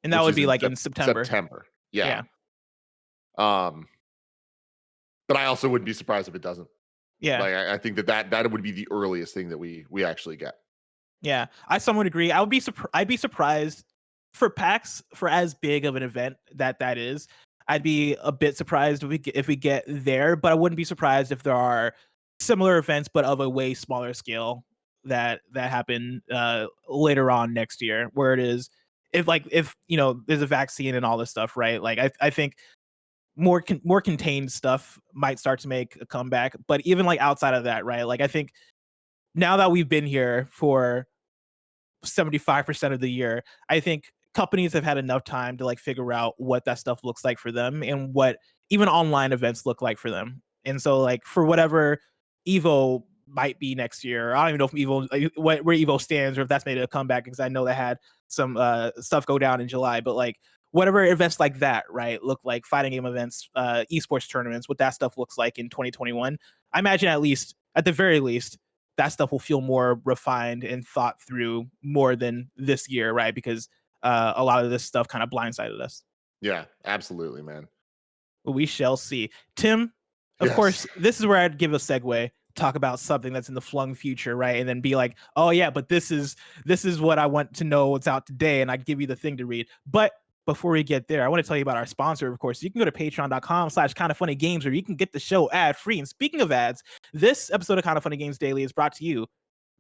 And that which would is be in like in September. September. Yeah. Yeah, Um, but I also wouldn't be surprised if it doesn't. yeah. Like I think that would be the earliest thing that we actually get. Yeah, I somewhat agree. I'd be surprised for PAX, for as big of an event that is. I'd be a bit surprised if we get there, but I wouldn't be surprised if there are similar events but of a way smaller scale that happen later on next year, where it is, if there's a vaccine and all this stuff, right? Like I think more contained stuff might start to make a comeback, but even like outside of that, right? Like I think now that we've been here for 75% of the year, I think companies have had enough time to like figure out what that stuff looks like for them and what even online events look like for them. And so like for whatever Evo might be next year, I don't even know if Evo where Evo stands or if that's made a comeback, because I know they had some stuff go down in July, but like whatever events like that, right, look like fighting game events, esports tournaments, what that stuff looks like in 2021. I imagine at the very least that stuff will feel more refined and thought through more than this year, right? Because a lot of this stuff kind of blindsided us. Yeah, absolutely, man. We shall see. Tim, of Yes. course, this is where I'd give a segue, talk about something that's in the flung future, right? And then be like, oh yeah, but this is what I want to know what's out today, and I give you the thing to read. But before we get there, I want to tell you about our sponsor, of course. You can go to patreon.com/kindafunnygames where you can get the show ad free. And speaking of ads, this episode of Kinda Funny Games Daily is brought to you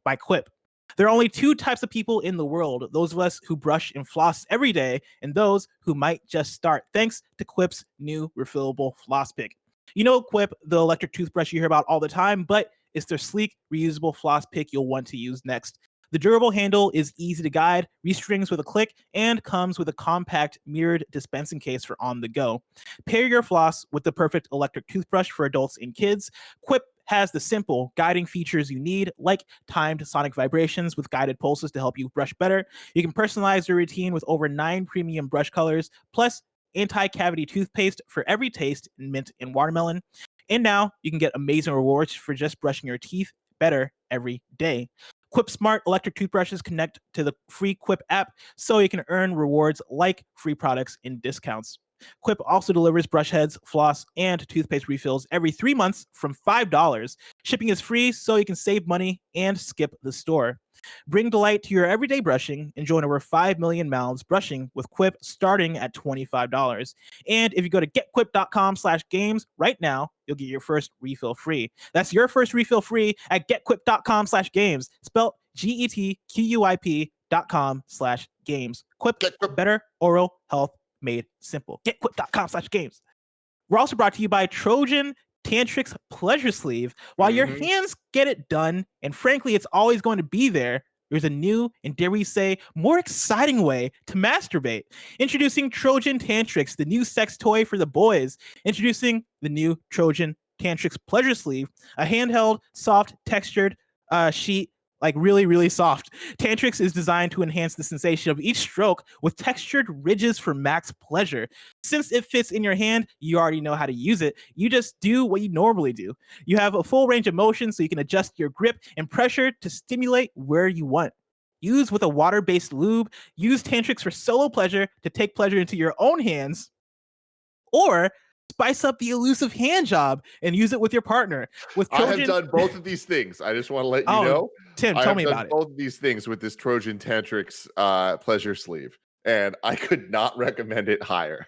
by Quip. There are only two types of people in the world: those of us who brush and floss every day, and those who might just start, thanks to Quip's new refillable floss pick. You know Quip, the electric toothbrush you hear about all the time, but it's their sleek, reusable floss pick you'll want to use next. The durable handle is easy to guide, restrings with a click, and comes with a compact mirrored dispensing case for on the go. Pair your floss with the perfect electric toothbrush for adults and kids. Quip has the simple guiding features you need, like timed sonic vibrations with guided pulses to help you brush better. You can personalize your routine with over 9 premium brush colors, plus anti-cavity toothpaste for every taste in mint and watermelon. And now you can get amazing rewards for just brushing your teeth better every day. Quip Smart electric toothbrushes connect to the free Quip app, so you can earn rewards like free products and discounts. Quip also delivers brush heads, floss, and toothpaste refills every 3 months from $5. Shipping is free, so you can save money and skip the store. Bring delight to your everyday brushing and join over 5 million mouths brushing with Quip starting at $25. And if you go to getquip.com/games right now, you'll get your first refill free. That's your first refill free at getquip.com/games, spelled GETQUIP.com/games. Quip, better oral health made simple. Getquip.com/games. We're also brought to you by Trojan Tantrix Pleasure Sleeve. While your Mhm. hands get it done, and frankly, it's always going to be there's a new, and dare we say, more exciting way to masturbate. Introducing Trojan Tantrix, the new sex toy for the boys. Introducing the new Trojan Tantrix Pleasure Sleeve, a handheld, soft, textured sheet, like really, really soft. Tantrix is designed to enhance the sensation of each stroke with textured ridges for max pleasure. Since it fits in your hand, you already know how to use it. You just do what you normally do. You have a full range of motion, so you can adjust your grip and pressure to stimulate where you want. Use with a water-based lube. Use Tantrix for solo pleasure to take pleasure into your own hands, or spice up the elusive hand job and use it with your partner. With Trojan, I have done both of these things. I just want to let you know. Tim, I tell have me done about it. both of these things with this Trojan Tantrix pleasure sleeve, and I could not recommend it higher.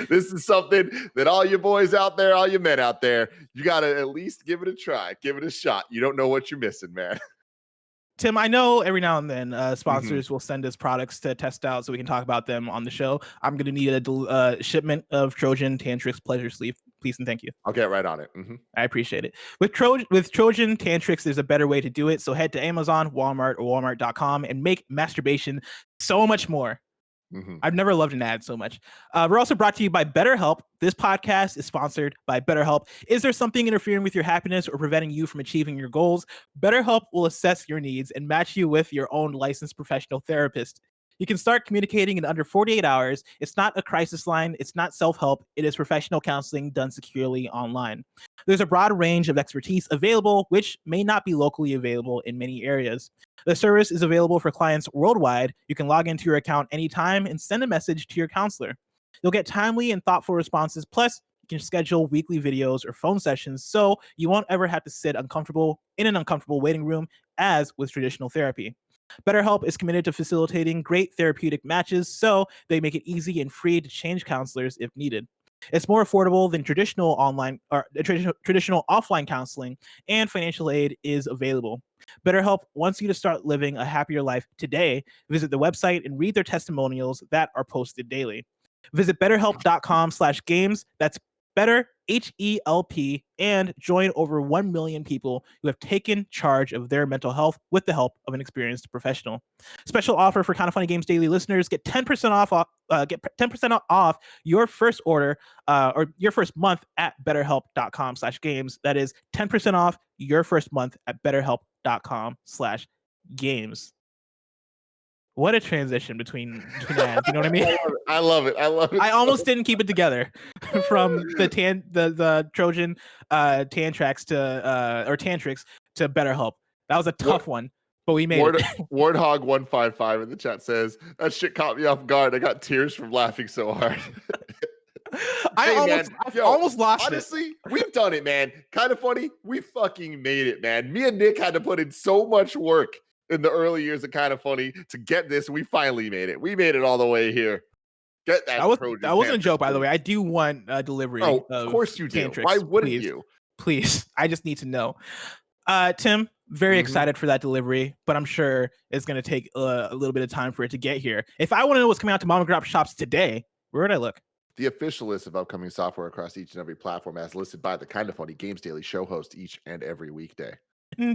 This is something that all you boys out there, all you men out there, you got to at least give it a try, give it a shot. You don't know what you're missing, man. Tim, I know every now and then sponsors will send us products to test out so we can talk about them on the show. I'm going to need a shipment of Trojan Tantrix Pleasure Sleeve. Please and thank you. I'll get right on it. I appreciate it. With Trojan Tantrix, there's a better way to do it. So head to Amazon, Walmart, or Walmart.com and make masturbation so much more. I've never loved an ad so much. We're also brought to you by BetterHelp. This podcast is sponsored by BetterHelp. Is there something interfering with your happiness or preventing you from achieving your goals? BetterHelp will assess your needs and match you with your own licensed professional therapist. You can start communicating in under 48 hours. It's not a crisis line. It's not self-help. It is professional counseling done securely online. There's a broad range of expertise available, which may not be locally available in many areas. The service is available for clients worldwide. You can log into your account anytime and send a message to your counselor. You'll get timely and thoughtful responses. Plus, you can schedule weekly videos or phone sessions so you won't ever have to sit in an uncomfortable waiting room as with traditional therapy. BetterHelp is committed to facilitating great therapeutic matches, so they make it easy and free to change counselors if needed. It's more affordable than traditional offline counseling, and financial aid is available. BetterHelp wants you to start living a happier life today. Visit the website and read their testimonials that are posted daily. Visit betterhelp.com/games. That's better, HELP, and join over 1 million people who have taken charge of their mental health with the help of an experienced professional. Special offer for Kinda Funny Games Daily listeners: get 10% off your first order or your first month at betterhelp.com/games. That is 10% off your first month at betterhelp.com/games. What a transition between ads, you know what I mean? I love it. I almost didn't keep it together from the Trojan Tantrix to BetterHelp. That was a tough one, but we made it. Warthog155 in the chat says, that shit caught me off guard. I got tears from laughing so hard. I almost lost it. Honestly, we've done it, man. Kind of funny. We fucking made it, man. Me and Nick had to put in so much work in the early years of Kind of Funny to get this. We finally made it. We made it all the way here. Get that. That wasn't a joke, by the way. I do want a delivery. Oh, of course you do. Tantrix, why wouldn't please. you? Please. I just need to know. Tim, very excited for that delivery, but I'm sure it's going to take a little bit of time for it to get here. If I want to know what's coming out to Mom and Grop shops today, where would I look? The official list of upcoming software across each and every platform as listed by the Kinda Funny Games Daily show host each and every weekday. Yeah.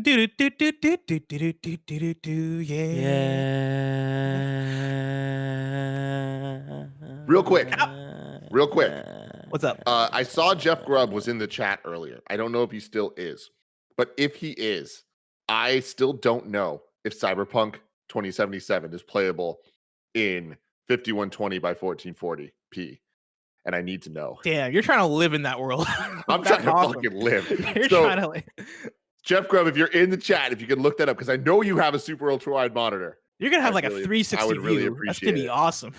Real quick. What's up? I saw Jeff Grubb was in the chat earlier. I don't know if he still is, but if he is, I still don't know if Cyberpunk 2077 is playable in 5120 by 1440p. And I need to know. Damn, you're trying to live in that world. I'm trying to fucking live. You're trying to Jeff Grubb, if you're in the chat, if you can look that up, because I know you have a super ultra wide monitor. You're gonna have like a 360 I would really view. appreciate That's gonna be awesome.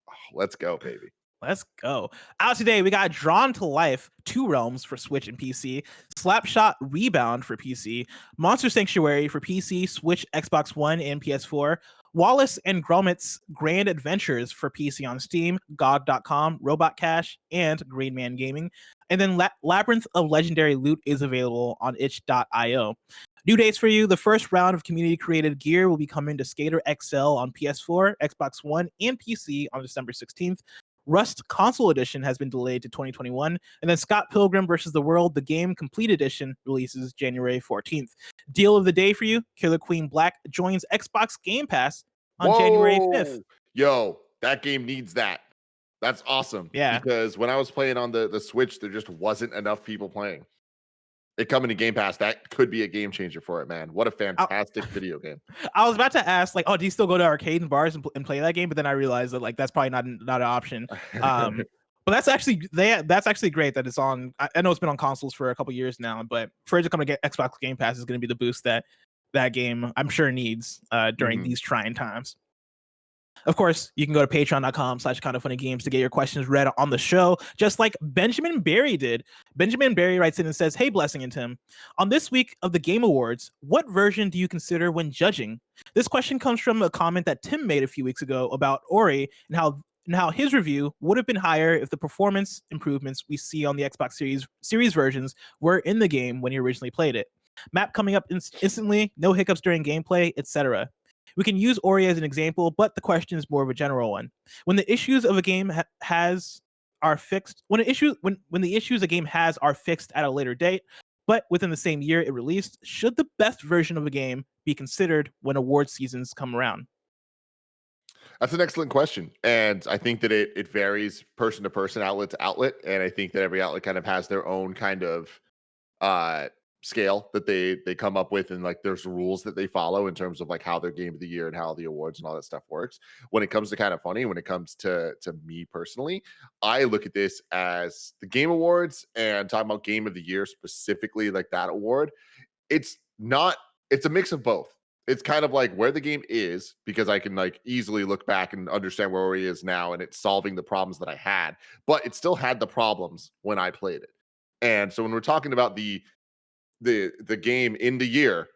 Oh, let's go, baby. Let's go. Out today, we got Drawn to Life, Two Realms for Switch and PC, Slapshot Rebound for PC, Monster Sanctuary for PC, Switch, Xbox One, and PS4, Wallace and Gromit's Grand Adventures for PC on Steam, GOG.com, Robot Cash, and Green Man Gaming. And then Labyrinth of Legendary Loot is available on itch.io. New dates for you. The first round of community-created gear will be coming to Skater XL on PS4, Xbox One, and PC on December 16th. Rust Console Edition has been delayed to 2021. And then Scott Pilgrim vs. the World, the Game Complete Edition, releases January 14th. Deal of the day for you. Killer Queen Black joins Xbox Game Pass on January 5th. Yo, that game needs that. That's awesome. Yeah. Because when I was playing on the Switch, there just wasn't enough people playing. It coming to Game Pass, that could be a game changer for it, man. What a fantastic video game. I was about to ask, like, oh, do you still go to arcades and bars and play that game? But then I realized that, like, that's probably not an option. But that's actually great that it's on. I know it's been on consoles for a couple years now, but for it to come to get Xbox Game Pass is going to be the boost that game, I'm sure, needs during these trying times. Of course, you can go to patreon.com/kindafunnygames to get your questions read on the show, just like Benjamin Barry did. Benjamin Barry writes in and says, "Hey, Blessing and Tim, on this week of the Game Awards, what version do you consider when judging?" This question comes from a comment that Tim made a few weeks ago about Ori and how his review would have been higher if the performance improvements we see on the Xbox Series versions were in the game when he originally played it. Map coming up instantly, no hiccups during gameplay, etc. We can use Ori as an example, but the question is more of a general one. When the issues of a game are fixed, when the issues a game has are fixed at a later date, but within the same year it released, should the best version of a game be considered when award seasons come around? That's an excellent question. And I think that it varies person to person, outlet to outlet. And I think that every outlet kind of has their own kind of uh scale that they come up with, and like there's rules that they follow in terms of like how their game of the year and how the awards and all that stuff works. When it comes to Kind of Funny, when it comes to me personally, I look at this as the Game Awards and talking about game of the year specifically, like that award. It's not, it's a mix of both. It's kind of like where the game is, because I can like easily look back and understand where he is now and it's solving the problems that I had, but it still had the problems when I played it. And so when we're talking about the game in the year,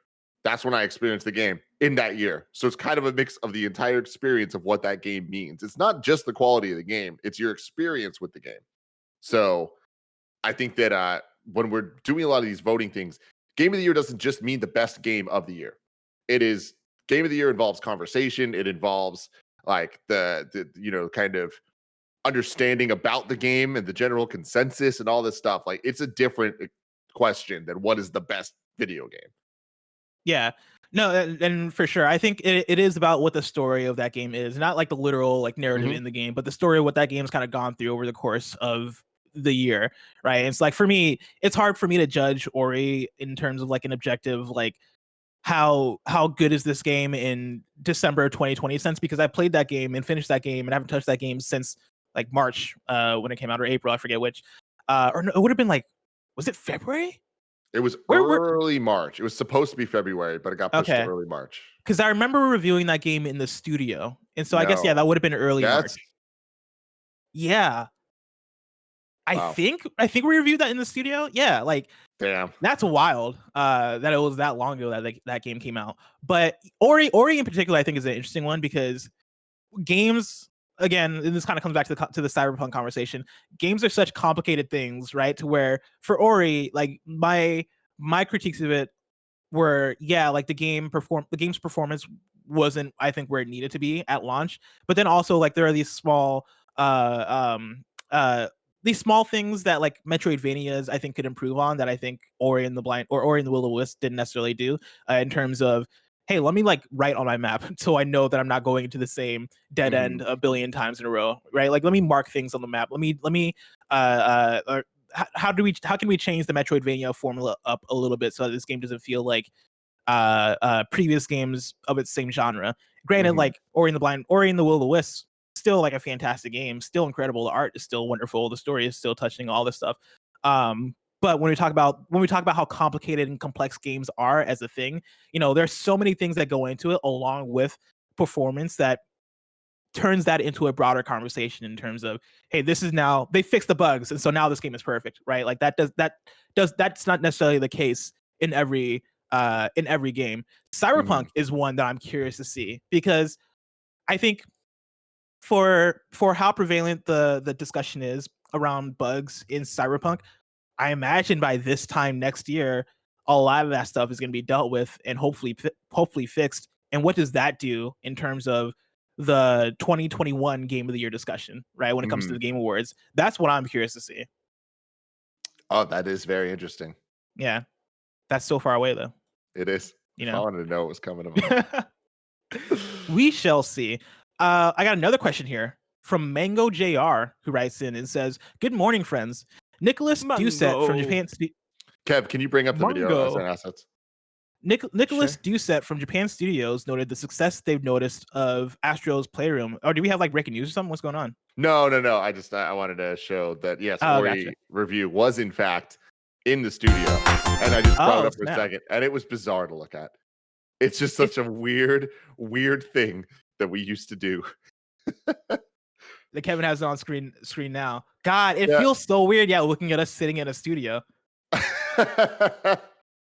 that's when I experienced the game in that year. So it's kind of a mix of the entire experience of what that game means. It's not just the quality of the game, it's your experience with the game. So I think that when we're doing a lot of these voting things, game of the year doesn't just mean the best game of the year. It is, game of the year involves conversation. It involves like the kind of understanding about the game and the general consensus and all this stuff. Like it's a different question than what is the best video game. Yeah. No, and for sure, I think it is about what the story of that game is, not like the literal like narrative in the game, but the story of what that game's kind of gone through over the course of the year, right? And it's like for me, it's hard for me to judge Ori in terms of like an objective, like how good is this game in December 2020 sense, because I played that game and finished that game and I haven't touched that game since like March when it came out, or April, I forget which. Or no, it would have been like, was it February? It was early March. It was supposed to be February, but it got pushed to early March. Because I remember reviewing that game in the studio, and so I guess that would have been early March. Yeah, I think we reviewed that in the studio. Yeah, like damn, that's wild. That it was that long ago that that game came out. But Ori in particular, I think is an interesting one because games, again, and this kind of comes back to the Cyberpunk conversation. Games are such complicated things, right? To where for Ori, like my critiques of it were, yeah, like the game's performance wasn't, I think, where it needed to be at launch. But then also like there are these small things that like Metroidvanias I think could improve on, that I think Ori and the Will of the Wisp didn't necessarily do, in terms of, hey, let me like write on my map so I know that I'm not going into the same dead end a billion times in a row, right? Like let me mark things on the map. Let me how can we change the Metroidvania formula up a little bit so that this game doesn't feel like previous games of its same genre? Granted, like Ori and the Will of the Wisp, still like a fantastic game, still incredible. The art is still wonderful. The story is still touching, all this stuff. But when we talk about how complicated and complex games are as a thing, there's so many things that go into it, along with performance, that turns that into a broader conversation in terms of, hey, this is now, they fixed the bugs, and so now this game is perfect, right? Like that's not necessarily the case in every game. Cyberpunk is one that I'm curious to see, because I think for how prevalent the discussion is around bugs in Cyberpunk, I imagine by this time next year, a lot of that stuff is going to be dealt with and hopefully fixed. And what does that do in terms of the 2021 Game of the Year discussion, right? When it comes to the Game Awards, that's what I'm curious to see. Oh, that is very interesting. Yeah, that's so far away though. It is. I wanted to know what was coming up. We shall see. I got another question here from MangoJR, who writes in and says, "Good morning, friends. Nicholas Doucette from Japan." Kev, can you bring up the video assets? Nicholas Doucette from Japan Studios noted the success they've noticed of Astro's Playroom. Oh, do we have like breaking news or something? What's going on? No. I wanted to show that, yes, Ori review was in fact in the studio, and I just brought it up for a second, and it was bizarre to look at. It's just such a weird thing that we used to do. that Kevin has it on screen now. God, it feels so weird. Yeah, looking at us sitting in a studio.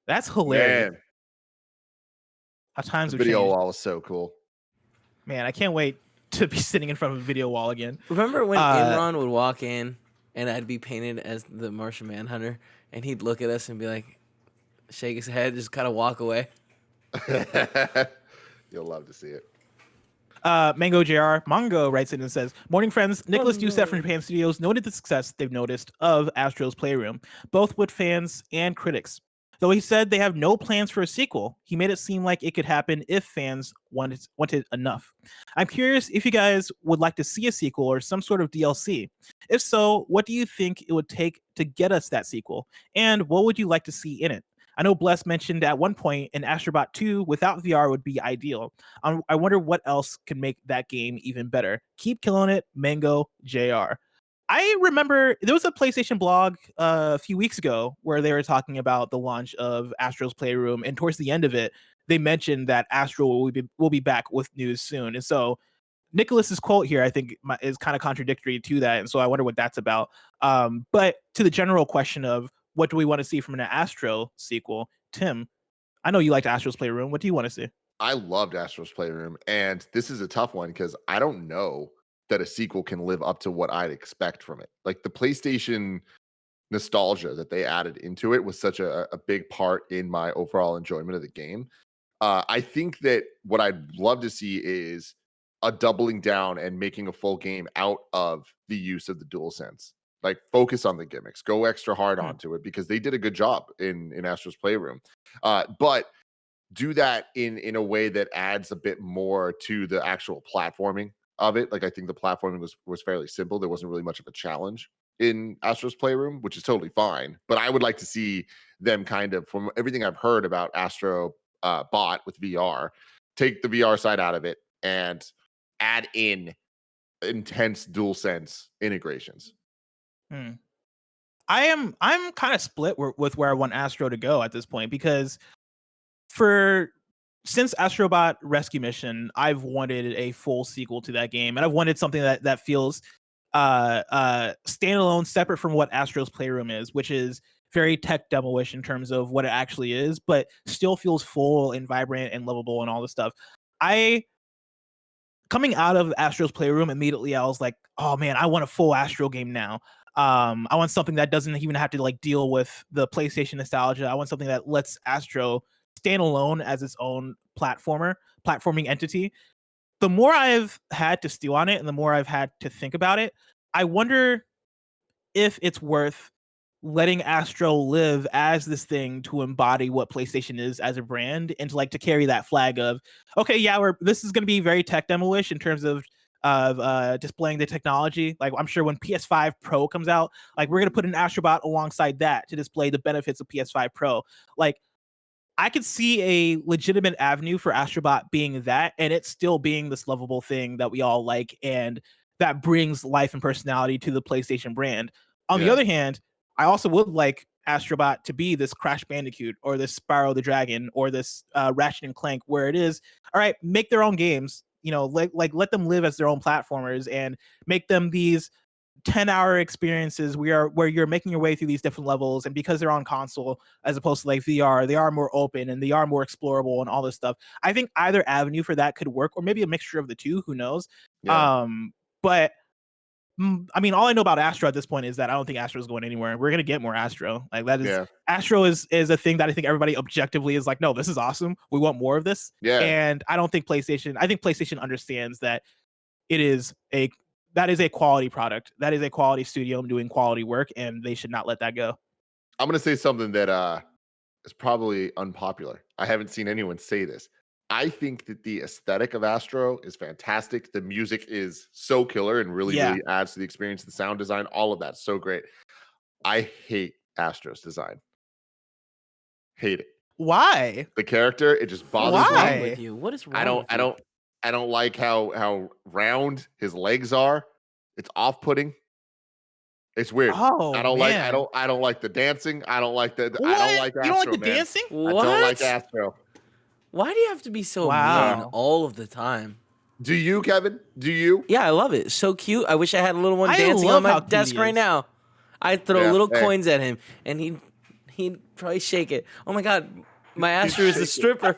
That's hilarious. Man, how times the have video changed. wall is so cool. Man, I can't wait to be sitting in front of a video wall again. Remember when Imran would walk in and I'd be painted as the Martian Manhunter, and he'd look at us and be like, shake his head, just kind of walk away. You'll love to see it. MangoJR Mongo writes in and says, "Morning, friends. Nicholas Doucette from Japan Studios noted the success they've noticed of Astro's Playroom, both with fans and critics. Though he said they have no plans for a sequel, he made it seem like it could happen if fans wanted enough. I'm curious if you guys would like to see a sequel or some sort of DLC. If so, what do you think it would take to get us that sequel? And what would you like to see in it? I know Bless mentioned at one point an Astrobot 2 without VR would be ideal. I wonder what else could make that game even better. Keep killing it, Mango JR." I remember there was a PlayStation blog a few weeks ago where they were talking about the launch of Astro's Playroom, and towards the end of it, they mentioned that Astro will be back with news soon. And so Nicholas's quote here, I think, is kind of contradictory to that, and so I wonder what that's about. But to the general question of what do we want to see from an Astro sequel, Tim, I know you liked Astro's Playroom. What do you want to see? I loved Astro's Playroom, and this is a tough one because I don't know that a sequel can live up to what I'd expect from it. Like the PlayStation nostalgia that they added into it was such a big part in my overall enjoyment of the game. I think that what I'd love to see is a doubling down and making a full game out of the use of the DualSense. Like focus on the gimmicks, go extra hard onto it because they did a good job in Astro's Playroom. But do that in a way that adds a bit more to the actual platforming of it. Like I think the platforming was fairly simple. There wasn't really much of a challenge in Astro's Playroom, which is totally fine. But I would like to see them kind of, from everything I've heard about Astro Bot with VR, take the VR side out of it and add in intense DualSense integrations. I'm kind of split with where I want Astro to go at this point, because since Astrobot Rescue Mission, I've wanted a full sequel to that game, and I've wanted something that feels standalone, separate from what Astro's Playroom is, which is very tech demo-ish in terms of what it actually is, but still feels full and vibrant and lovable and all this stuff. Coming out of Astro's Playroom, immediately I was like, oh man, I want a full Astro game now. I want something that doesn't even have to like deal with the PlayStation nostalgia. I want something that lets Astro stand alone as its own platforming entity. The more I've had to stew on it and the more I've had to think about it, I wonder if it's worth letting Astro live as this thing to embody what PlayStation is as a brand, and to carry that flag of, okay, yeah, this is going to be very tech demo-ish in terms of displaying the technology. Like I'm sure when PS5 Pro comes out, like we're going to put an Astrobot alongside that to display the benefits of PS5 Pro. Like I could see a legitimate avenue for Astrobot being that, and it still being this lovable thing that we all like, and that brings life and personality to the PlayStation brand. On the other hand, I also would like Astrobot to be this Crash Bandicoot or this Spyro the Dragon or this Ratchet and Clank, where it is, all right, make their own games, let them live as their own platformers and make them these 10-hour experiences where you're making your way through these different levels, and because they're on console as opposed to like VR, they are more open and they are more explorable and all this stuff. I think either avenue for that could work, or maybe a mixture of the two, who knows. But I mean, all I know about Astro at this point is that I don't think Astro is going anywhere. We're gonna get more Astro. Like that is Astro is a thing that I think everybody objectively is like, no, this is awesome. We want more of this. And I think PlayStation understands that that is a quality product. That is a quality studio doing quality work, and they should not let that go. I'm gonna say something that is probably unpopular. I haven't seen anyone say this. I think that the aesthetic of Astro is fantastic. The music is so killer and really adds to the experience. The sound design, all of that's so great. I hate Astro's design. Hate it. Why? The character, it just bothers me. What's wrong with you? What is wrong with you? I don't like how round his legs are. It's off-putting. It's weird. Oh, I don't like the dancing. I don't like Astro. You don't like the dancing? What? I don't like Astro. Why do you have to be so mean all of the time? Do you, Kevin? Do you? Yeah, I love it. So cute. I wish I had a little one dancing love on my how cute desk he right is. now. I'd throw Yeah, little hey. coins at him, and he'd probably shake it. Oh my god, my Astro is a stripper.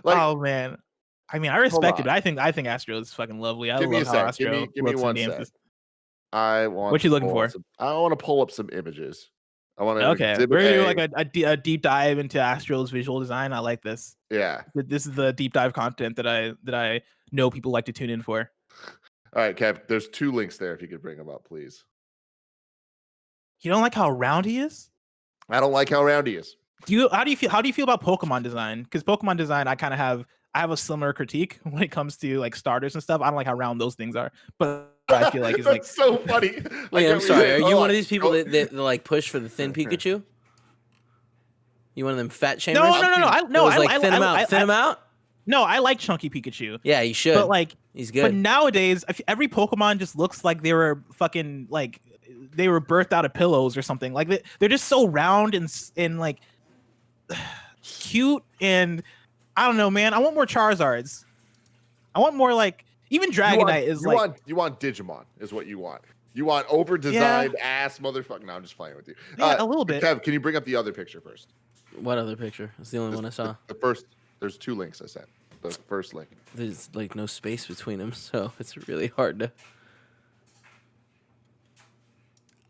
Oh man, I mean, I respect it, on. but I think Astro is fucking lovely. I Give me love a how sec. Astro Give me looks in one games. sec. I want. What you looking for? I want to pull up some images. I want to. Okay, we're gonna do like a deep dive into Astro's visual design. I like this. Yeah. This is the deep dive content that I know people like to tune in for. All right, Kev. There's 2 links there. If you could bring them up, please. You don't like how round he is? I don't like how round he is. How do you feel about Pokemon design? Because Pokemon design, I have a similar critique when it comes to like starters and stuff. I don't like how round those things are, but I feel like it's like so funny. Wait, I'm sorry. Are you one of these people that like push for the thin Pikachu? You one of them fat shamers? No. Thin him out. No, I like Chunky Pikachu. Yeah, you should. But like, he's good. But nowadays, every Pokemon just looks like they were fucking like they were birthed out of pillows or something. Like they're just so round and like cute, and I don't know, man. I want more Charizards. I want more like even Dragonite you want Digimon is what you want. You want over designed ass motherfucker. No, I'm just playing with you. Yeah, a little bit. Kev, can you bring up the other picture first? What other picture? It's the only one I saw. The first. There's 2 links I sent. The first link. There's like no space between them, so it's really hard to.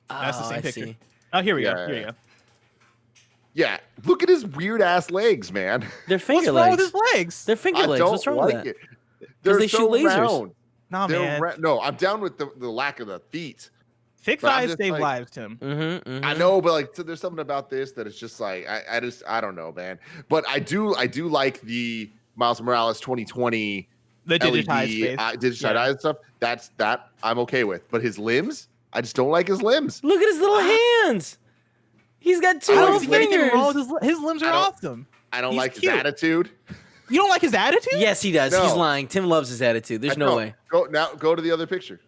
That's the same I picture. see. Oh, here we go. Yeah, Here yeah. we go. Yeah, look at his weird ass legs, man. They're finger What's wrong legs. with his legs? They're finger I legs. don't What's wrong like with that? it. They're they so shoot lasers. round. Nah, man. No, I'm down with the lack of the feet. Thick But I'm thighs just save like- lives, Tim. I know, but like, so there's something about this that it's just like I don't know, man. But I do like the Miles Morales 2020 The digitized LED, face. digitized eyes and stuff. That I'm okay with. But his limbs, I just don't like his limbs. Look at his little hands. He's got 2 I don't little see anything fingers. wrong with his limbs are awesome. I don't He's like cute. his attitude. You don't like his attitude? Yes, he does. No. He's lying. Tim loves his attitude. There's no way. Go to the other picture.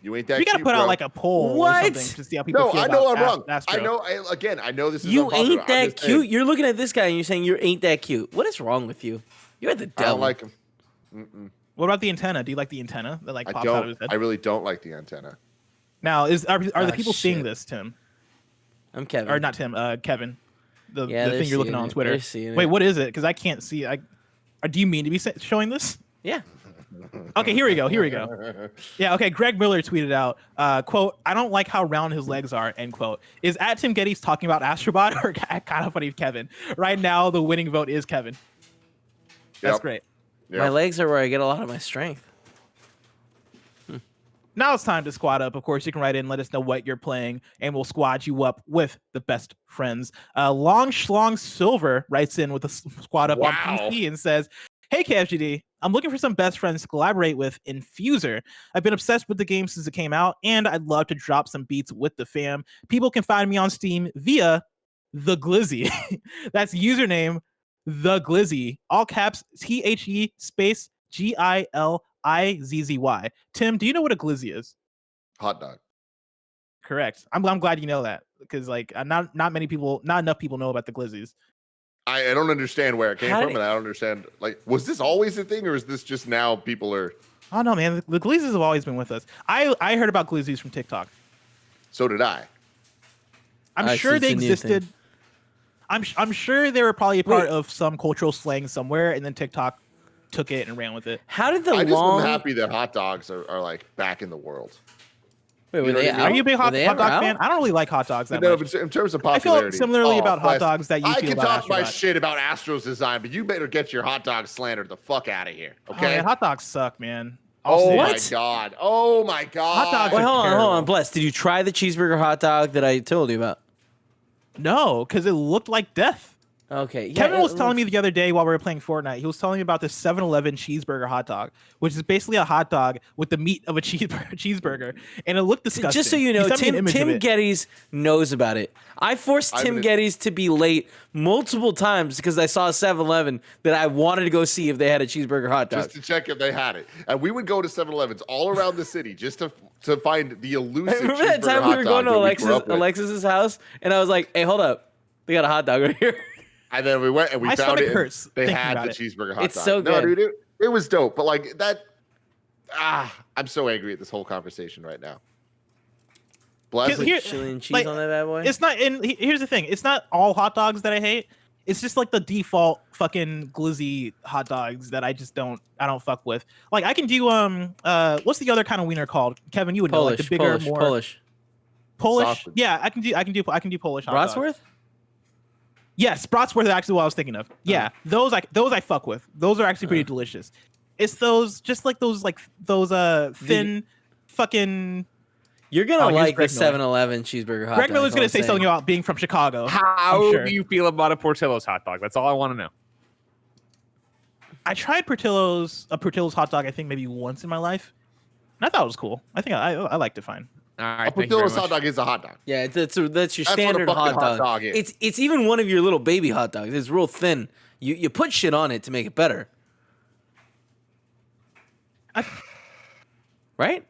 You ain't that. We gotta cute, put bro. out like a poll What? or something to see how people No, feel I know about I'm wrong. Astro. I know this is You unpopular. ain't I'm that just saying, cute. You're looking at this guy and you're saying you ain't that cute. What is wrong with you? You're the I devil. don't like him. What about the antenna? Do you like the antenna that like I pops out of his don't. head? I really don't like the antenna. Now, are the people seeing shit. this, Tim? I'm Kevin. Or not Tim, Kevin. The Yeah, they're thing you're looking seeing on it. Twitter. They're seeing Wait, it. what is it? Because I can't see. Do you mean to be showing this? Yeah. Okay, here we go. Yeah, okay. Greg Miller tweeted out, quote, "I don't like how round his legs are," end quote. Is at Tim Geddes talking about Astrobot or kind of funny Kevin? Right now, the winning vote is Kevin. That's Yep. great. Yep. My legs are where I get a lot of my strength. Now it's time to squad up. Of course, you can write in, let us know what you're playing, and we'll squad you up with the best friends. Long Shlong Silver writes in with a squad up on PC and says, "Hey KFGD, I'm looking for some best friends to collaborate with in Fuser. I've been obsessed with the game since it came out, and I'd love to drop some beats with the fam. People can find me on Steam via the GLIZZY." That's username the GLIZZY, all caps THE space GILIZZY. Tim, do you know what a GLIZZY is? Hot dog. Correct. I'm glad you know that because like not enough people know about the GLIZZYs. I don't understand where it came How from, did- and I don't understand. Like, was this always a thing, or is this just now people are? Oh no, man, the GLIZZYs have always been with us. I heard about GLIZZYs from TikTok. So did I. I'm sure it's they a new existed. thing. I'm sure they were probably a part Wait. of some cultural slang somewhere, and then TikTok took it and ran with it. How did the I just long? am happy that hot dogs are like back in the world. Wait, were You know they what I mean? out? Are you a big Were hot they dog ever out? fan? I don't really like hot dogs that No, much. but in terms of I popularity, feel similarly about hot Wes, dogs that you I feel can about talk my Astrobot. shit about Astro's design, but you better get your hot dog slander the fuck out of here, Oh, okay? man, hot dogs suck, man. I'll Oh say my it. What? god! Oh my god! Hot dogs Wait, are hold on, terrible. Bless. Did you try the cheeseburger hot dog that I told you about? No, because it looked like death. Okay. Yeah, Kevin it was telling me looks- the other day while we were playing Fortnite, he was telling me about this 7-Eleven cheeseburger hot dog, which is basically a hot dog with the meat of a cheeseburger, and it looked disgusting. Just so you He know, sent me an image of Tim it. Geddes knows about it. I forced Tim been- Geddes to be late multiple times because I saw a 7-Eleven that I wanted to go see if they had a cheeseburger hot dog. just to check if they had it, and we would go to 7-Elevens all around the city just to find the elusive. Remember that cheeseburger time we hot were dog going to that we grew up with. Alexis's house, and I was like, "Hey, hold up, they got a hot dog right here." And then we went and we My found stomach it. hurts They thinking had about the it. cheeseburger hot It's dog. so No, good. dude, it was dope. But like that, I'm so angry at this whole conversation right now. Bless Here- it. Chili and cheese like, on that bad boy. It's not. And here's the thing: it's not all hot dogs that I hate. It's just like the default fucking glizzy hot dogs that I just don't. I don't fuck with. Like I can do what's the other kind of wiener called? Kevin, you would know, like the bigger, more Polish. Sausage. Yeah, I can do Polish hot dogs. Brotsworth? Yes, Brotsworth is actually what I was thinking of. Yeah, those I fuck with. Those are actually pretty delicious. It's those thin fucking. You're gonna like the Greg Miller. 7-Eleven cheeseburger hot dog. Greg Miller's gonna say something about being from Chicago. How I'm sure. do you feel about a Portillo's hot dog? That's all I want to know. I tried Portillo's hot dog. I think maybe once in my life, and I thought it was cool. I think I liked it fine. All right, A thank you very Portillo's much. hot dog is a hot dog. Yeah, that's your That's what a standard fucking hot dog. is. It's even one of your little baby hot dogs. It's real thin. You put shit on it to make it better. Right?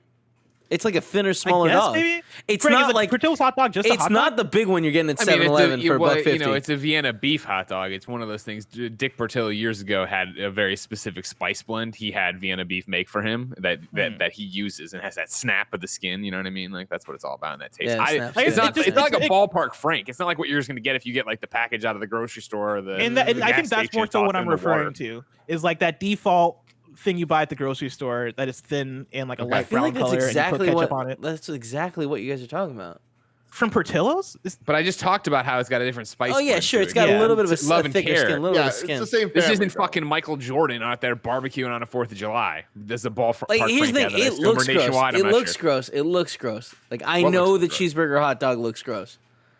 It's like a thinner, smaller I guess, dog. maybe? It's Greg, not is like Portillo's hot dog just a it's hot not dog? the big one you're getting at I mean, 7-Eleven for well, $1.50. you know, it's a Vienna beef hot dog. It's one of those things. Dick Portillo years ago had a very specific spice blend. He had Vienna beef make for him that he uses and has that snap of the skin. You know what I mean? Like that's what it's all about in that taste. Yeah, It's snap not. skin. It's not like a ballpark Frank. It's not like what you're just gonna get if you get like the package out of the grocery store or the. And the I gas think that's station more so what tossed I'm in the referring water. to is like that default thing you buy at the grocery store that is thin and like a I light feel brown like that's color and you exactly put what ketchup on it. that's exactly what you guys are talking about. From Portillo's? But I just talked about how it's got a different spice. Oh yeah, blend sure. to It's it. got Yeah. a little bit of a Love and thicker care. skin, a little Yeah, bit of it's skin. the same. This family, isn't though. fucking Michael Jordan out there barbecuing on a 4th of July. This is a ball. Like here's the thing, it looks gross. It looks gross. It looks gross. Like I What know looks the gross? cheeseburger hot dog looks gross.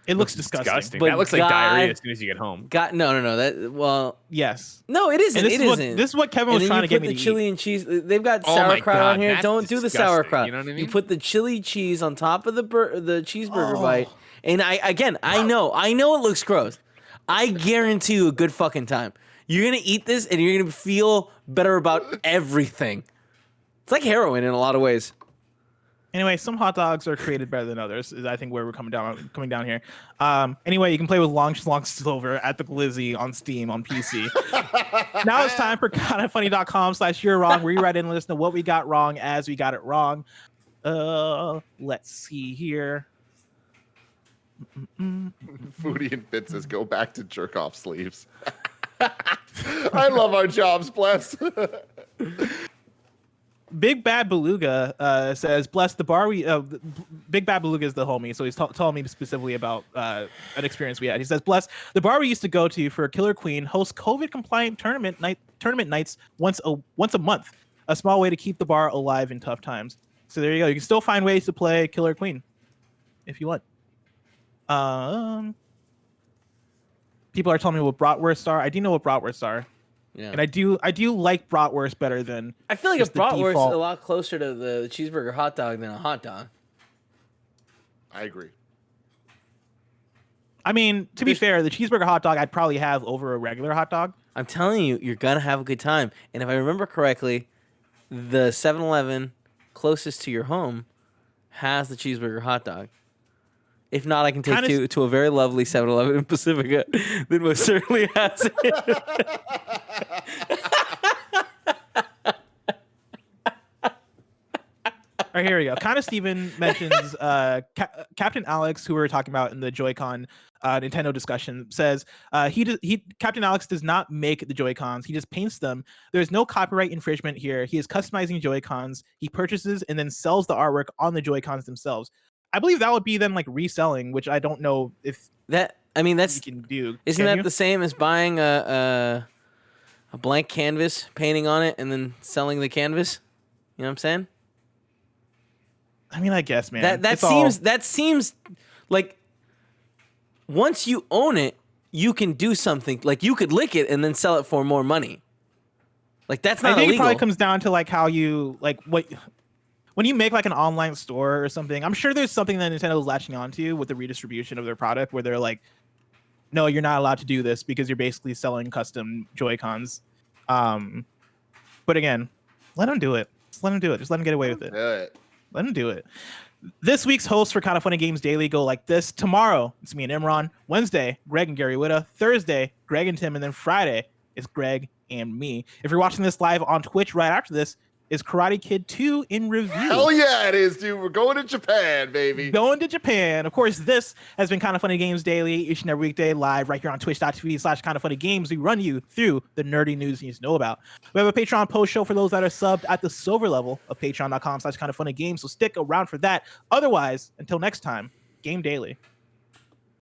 It looks disgusting. But That looks like God- diarrhea as soon as you get home. God, no. That well, Yes. no, it isn't. And this It is what isn't. this is what Kevin And was then trying you to get put me the to chili eat. and cheese. They've got Oh my sauerkraut on God, here. that's Don't do the disgusting, sauerkraut. you know what I You mean? put the chili cheese on top of the cheeseburger Oh. bite. And I know it looks gross. I guarantee you a good fucking time. You're gonna eat this and you're gonna feel better about everything. It's like heroin in a lot of ways. Anyway, some hot dogs are created better than others. Is I think where we're coming down here. Anyway, you can play with Long Shlong Silver at the Glizzy on Steam on PC. Now it's time for kindafunny.com/you're-wrong, where you write in and let us know what we got wrong as we got it wrong. Let's see here. Foodie and Fitz says go back to jerk off sleeves. I love our jobs, bless. Big Bad Beluga says, "Bless the bar we." Big Bad Beluga is the homie, so he's telling me specifically about an experience we had. He says, "Bless the bar we used to go to for Killer Queen hosts COVID-compliant tournament nights once a month. A small way to keep the bar alive in tough times." So there you go. You can still find ways to play Killer Queen if you want. People are telling me what bratwursts are. I do know what bratwursts are. Yeah. And I do like bratwurst better than I feel like a just the bratwurst is default. a lot closer to the cheeseburger hot dog than a hot dog. I agree. I mean, to be fair, the cheeseburger hot dog I'd probably have over a regular hot dog. I'm telling you, you're gonna have a good time. And if I remember correctly, the 7-Eleven closest to your home has the cheeseburger hot dog. If not, I can take you to a very lovely 7-Eleven in Pacifica that most certainly has it. All right, here we go. Kind of Steven mentions Captain Alex, who we were talking about in the Joy-Con Nintendo discussion, says Captain Alex does not make the Joy-Cons. He just paints them. There's no copyright infringement here. He is customizing Joy-Cons. He purchases and then sells the artwork on the Joy-Cons themselves. I believe that would be then like reselling, which I don't know if that's you can do. Isn't that the same as buying a blank canvas, painting on it, and then selling the canvas? You know what I'm saying? I mean, I guess, man. That seems like once you own it, you can do something. Like you could lick it and then sell it for more money. Like that's not I think illegal. it probably comes down to like how you like what when you make like an online store or something. I'm sure there's something that Nintendo is latching onto with the redistribution of their product, where they're like, no, you're not allowed to do this because you're basically selling custom Joy-Cons. But again, let them do it. Just let them do it. Just let them get away with it. Do it. Let him do it. This week's hosts for Kinda Funny Games Daily go like this. Tomorrow, it's me and Imran. Wednesday, Greg and Gary Witta. Thursday, Greg and Tim. And then Friday, it's Greg and me. If you're watching this live on Twitch right after this, is Karate Kid 2 in review. Hell yeah, it is, dude. We're going to Japan, baby. Going to Japan. Of course, this has been Kinda Funny Games Daily, each and every weekday live right here on twitch.tv/KindaFunnyGames. We run you through the nerdy news you need to know about. We have a Patreon post show for those that are subbed at the silver level of patreon.com/KindaFunnyGames, so stick around for that. Otherwise, until next time, Game Daily.